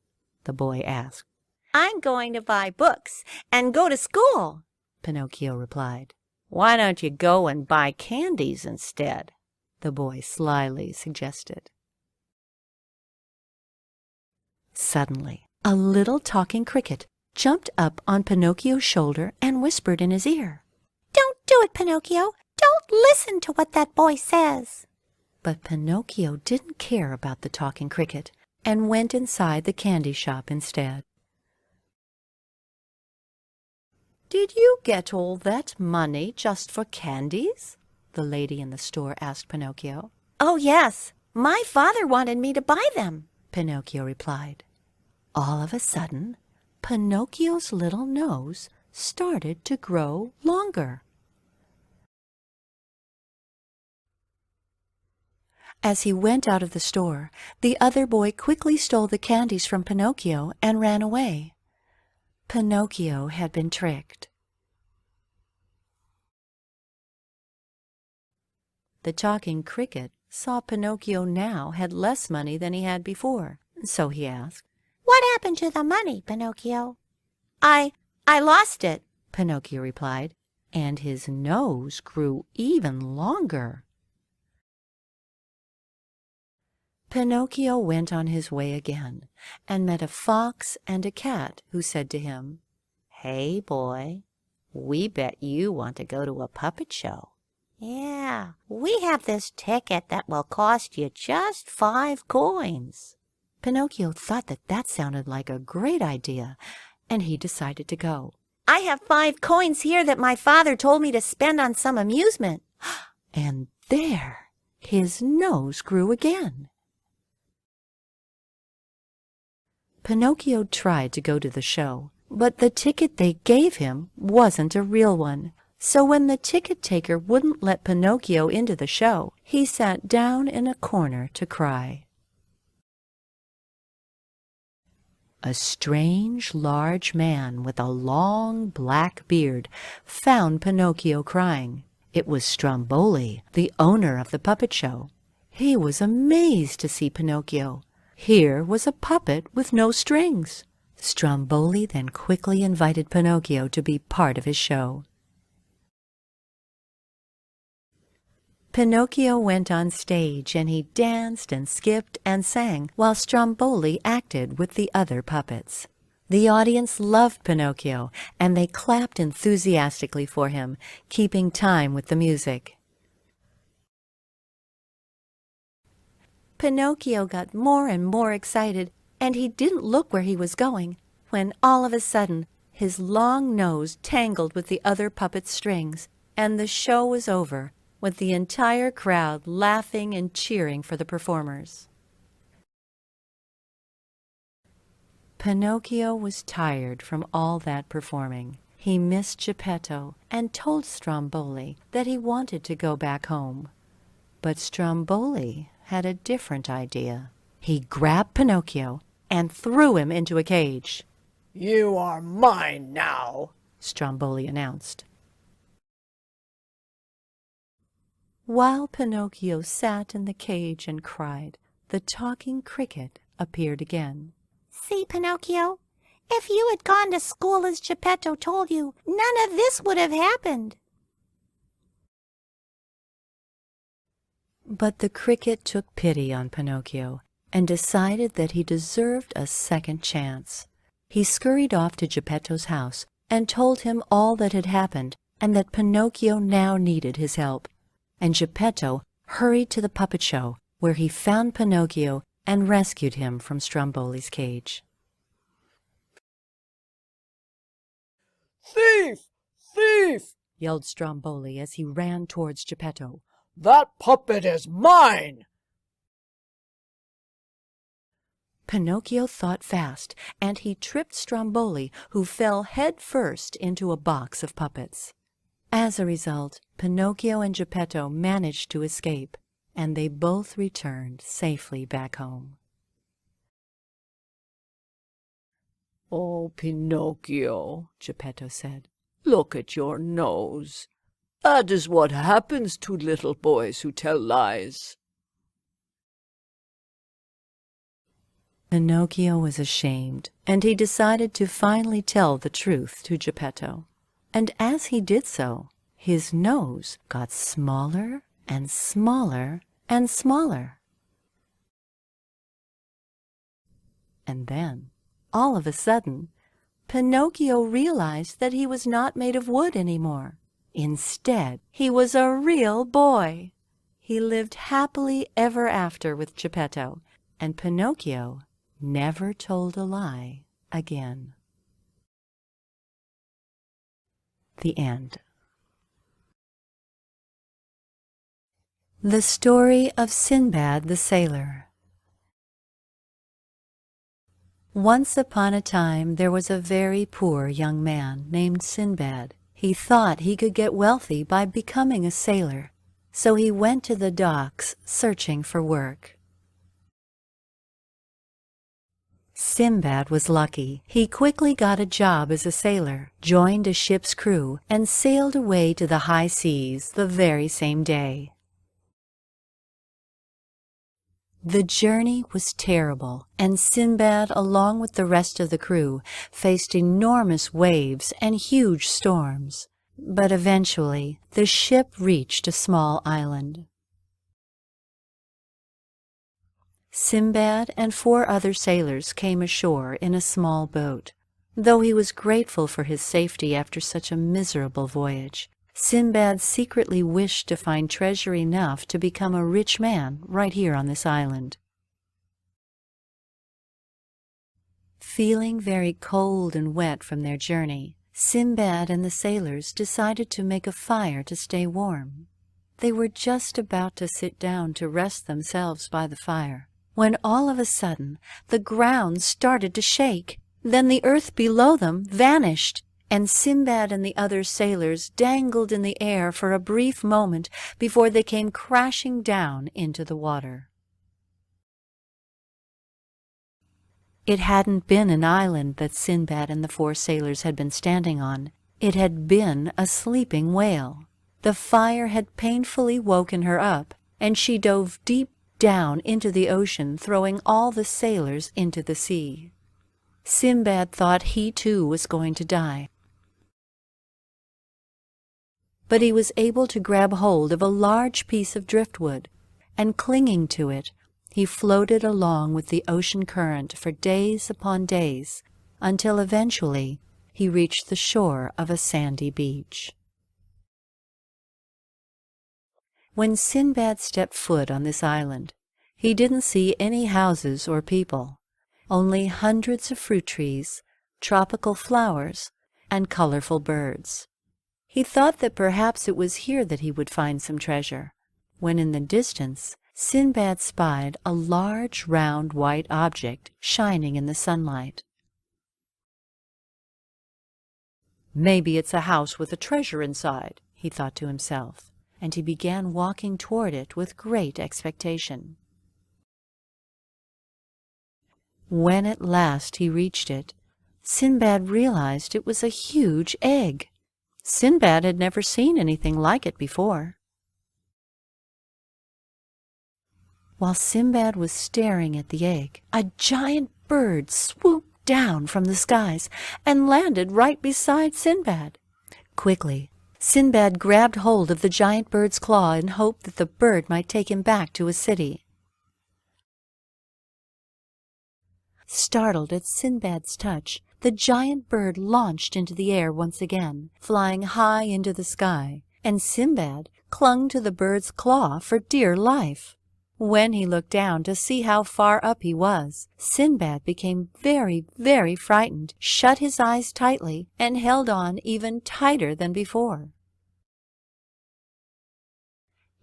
the boy asked. I'm going to buy books and go to school, Pinocchio replied. "Why don't you go and buy candies instead?" the boy slyly suggested. Suddenly, a little talking cricket jumped up on Pinocchio's shoulder and whispered in his ear. "Don't do it, Pinocchio. Don't listen to what that boy says." But Pinocchio didn't care about the talking cricket and went inside the candy shop instead. "Did you get all that money just for candies?" the lady in the store asked Pinocchio. "Oh, yes. My father wanted me to buy them," Pinocchio replied. All of a sudden, Pinocchio's little nose started to grow longer. As he went out of the store, the other boy quickly stole the candies from Pinocchio and ran away. Pinocchio had been tricked. The talking cricket saw Pinocchio now had less money than he had before, so he asked, "What happened to the money, Pinocchio?" I lost it," Pinocchio replied, and his nose grew even longer. Pinocchio went on his way again and met a fox and a cat who said to him, "Hey, boy, we bet you want to go to a puppet show." "Yeah, we have this ticket that will cost you just 5 coins. Pinocchio thought that sounded like a great idea, and he decided to go. "I have 5 coins here that my father told me to spend on some amusement." And there, his nose grew again. Pinocchio tried to go to the show, but the ticket they gave him wasn't a real one. So when the ticket taker wouldn't let Pinocchio into the show, he sat down in a corner to cry. A strange, large man with a long black beard found Pinocchio crying. It was Stromboli, the owner of the puppet show. He was amazed to see Pinocchio. Here was a puppet with no strings. Stromboli then quickly invited Pinocchio to be part of his show. Pinocchio went on stage and he danced and skipped and sang while Stromboli acted with the other puppets. The audience loved Pinocchio and they clapped enthusiastically for him, keeping time with the music. Pinocchio got more and more excited, and he didn't look where he was going, when all of a sudden his long nose tangled with the other puppet's strings, and the show was over, with the entire crowd laughing and cheering for the performers. Pinocchio was tired from all that performing. He missed Geppetto and told Stromboli that he wanted to go back home. But Stromboli had a different idea. He grabbed Pinocchio and threw him into a cage. "You are mine now," Stromboli announced. While Pinocchio sat in the cage and cried, the talking cricket appeared again. See, Pinocchio, if you had gone to school as Geppetto told you, none of this would have happened. But the cricket took pity on Pinocchio and decided that he deserved a second chance. He scurried off to Geppetto's house and told him all that had happened and that Pinocchio now needed his help. And Geppetto hurried to the puppet show, where he found Pinocchio and rescued him from Stromboli's cage. "Thief! Thief!" yelled Stromboli as he ran towards Geppetto. "That puppet is mine!" Pinocchio thought fast, and he tripped Stromboli, who fell head first into a box of puppets. As a result, Pinocchio and Geppetto managed to escape, and they both returned safely back home. "Oh, Pinocchio," Geppetto said, "look at your nose. That is what happens to little boys who tell lies." Pinocchio was ashamed, and he decided to finally tell the truth to Geppetto. And as he did so, his nose got smaller and smaller and smaller. And then, all of a sudden, Pinocchio realized that he was not made of wood anymore. Instead, he was a real boy. He lived happily ever after with Geppetto, and Pinocchio never told a lie again. The end. The Story of Sinbad the Sailor. Once upon a time there was a very poor young man named Sinbad. He thought he could get wealthy by becoming a sailor, so he went to the docks searching for work. Sinbad was lucky. He quickly got a job as a sailor, joined a ship's crew, and sailed away to the high seas the very same day. The journey was terrible, and Sinbad, along with the rest of the crew, faced enormous waves and huge storms. But eventually, the ship reached a small island. Sinbad and 4 other sailors came ashore in a small boat. Though he was grateful for his safety after such a miserable voyage, Sinbad secretly wished to find treasure enough to become a rich man right here on this island. Feeling very cold and wet from their journey, Sinbad and the sailors decided to make a fire to stay warm. They were just about to sit down to rest themselves by the fire, when all of a sudden the ground started to shake. Then the earth below them vanished, and Sinbad and the other sailors dangled in the air for a brief moment before they came crashing down into the water. It hadn't been an island that Sinbad and the 4 sailors had been standing on. It had been a sleeping whale. The fire had painfully woken her up, and she dove deep down into the ocean, throwing all the sailors into the sea. Sinbad thought he too was going to die. But he was able to grab hold of a large piece of driftwood, and clinging to it, he floated along with the ocean current for days upon days, until eventually he reached the shore of a sandy beach. When Sinbad stepped foot on this island, he didn't see any houses or people, only hundreds of fruit trees, tropical flowers, and colorful birds. He thought that perhaps it was here that he would find some treasure, when in the distance Sinbad spied a large, round, white object shining in the sunlight. "Maybe it's a house with a treasure inside," he thought to himself, and he began walking toward it with great expectation. When at last he reached it, Sinbad realized it was a huge egg. Sinbad had never seen anything like it before. While Sinbad was staring at the egg, a giant bird swooped down from the skies and landed right beside Sinbad. Quickly, Sinbad grabbed hold of the giant bird's claw in hope that the bird might take him back to his city. Startled at Sinbad's touch, the giant bird launched into the air once again, flying high into the sky, and Sinbad clung to the bird's claw for dear life. When he looked down to see how far up he was, Sinbad became very, very frightened, shut his eyes tightly, and held on even tighter than before.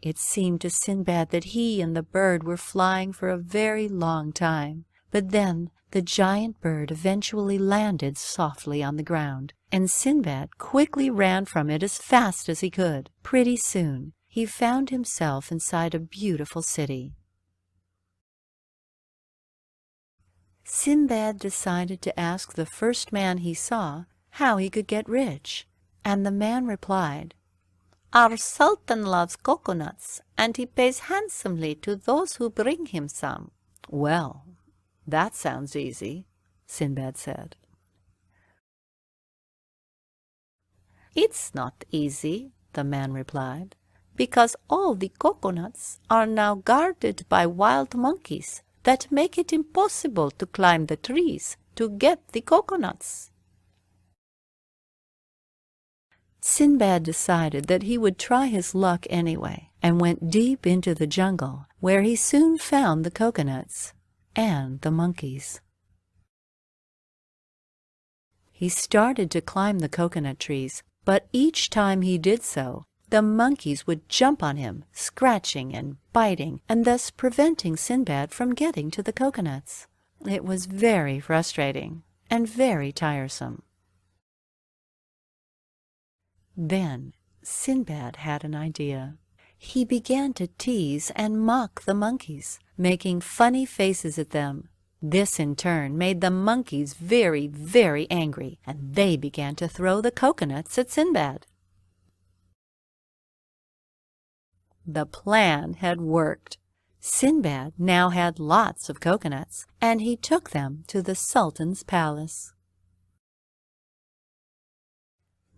It seemed to Sinbad that he and the bird were flying for a very long time, but then the giant bird eventually landed softly on the ground, and Sinbad quickly ran from it as fast as he could. Pretty soon he found himself inside a beautiful city. Sinbad decided to ask the first man he saw how he could get rich, and the man replied, "Our Sultan loves coconuts, and he pays handsomely to those who bring him some." "Well, that sounds easy," Sinbad said. "It's not easy," the man replied, "because all the coconuts are now guarded by wild monkeys that make it impossible to climb the trees to get the coconuts." Sinbad decided that he would try his luck anyway, and went deep into the jungle, where he soon found the coconuts and the monkeys. He started to climb the coconut trees, but each time he did so, the monkeys would jump on him, scratching and biting, and thus preventing Sinbad from getting to the coconuts. It was very frustrating and very tiresome. Then Sinbad had an idea. He began to tease and mock the monkeys, making funny faces at them. This in turn made the monkeys very, very angry, and they began to throw the coconuts at Sinbad. The plan had worked. Sinbad now had lots of coconuts, and he took them to the Sultan's palace.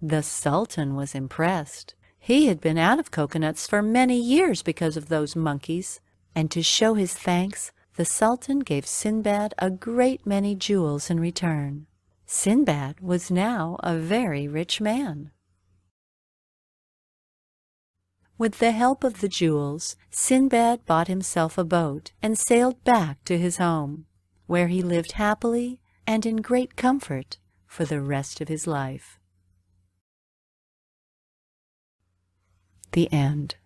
The Sultan was impressed. He had been out of coconuts for many years because of those monkeys, and to show his thanks, the Sultan gave Sinbad a great many jewels in return. Sinbad was now a very rich man. With the help of the jewels, Sinbad bought himself a boat and sailed back to his home, where he lived happily and in great comfort for the rest of his life. The end.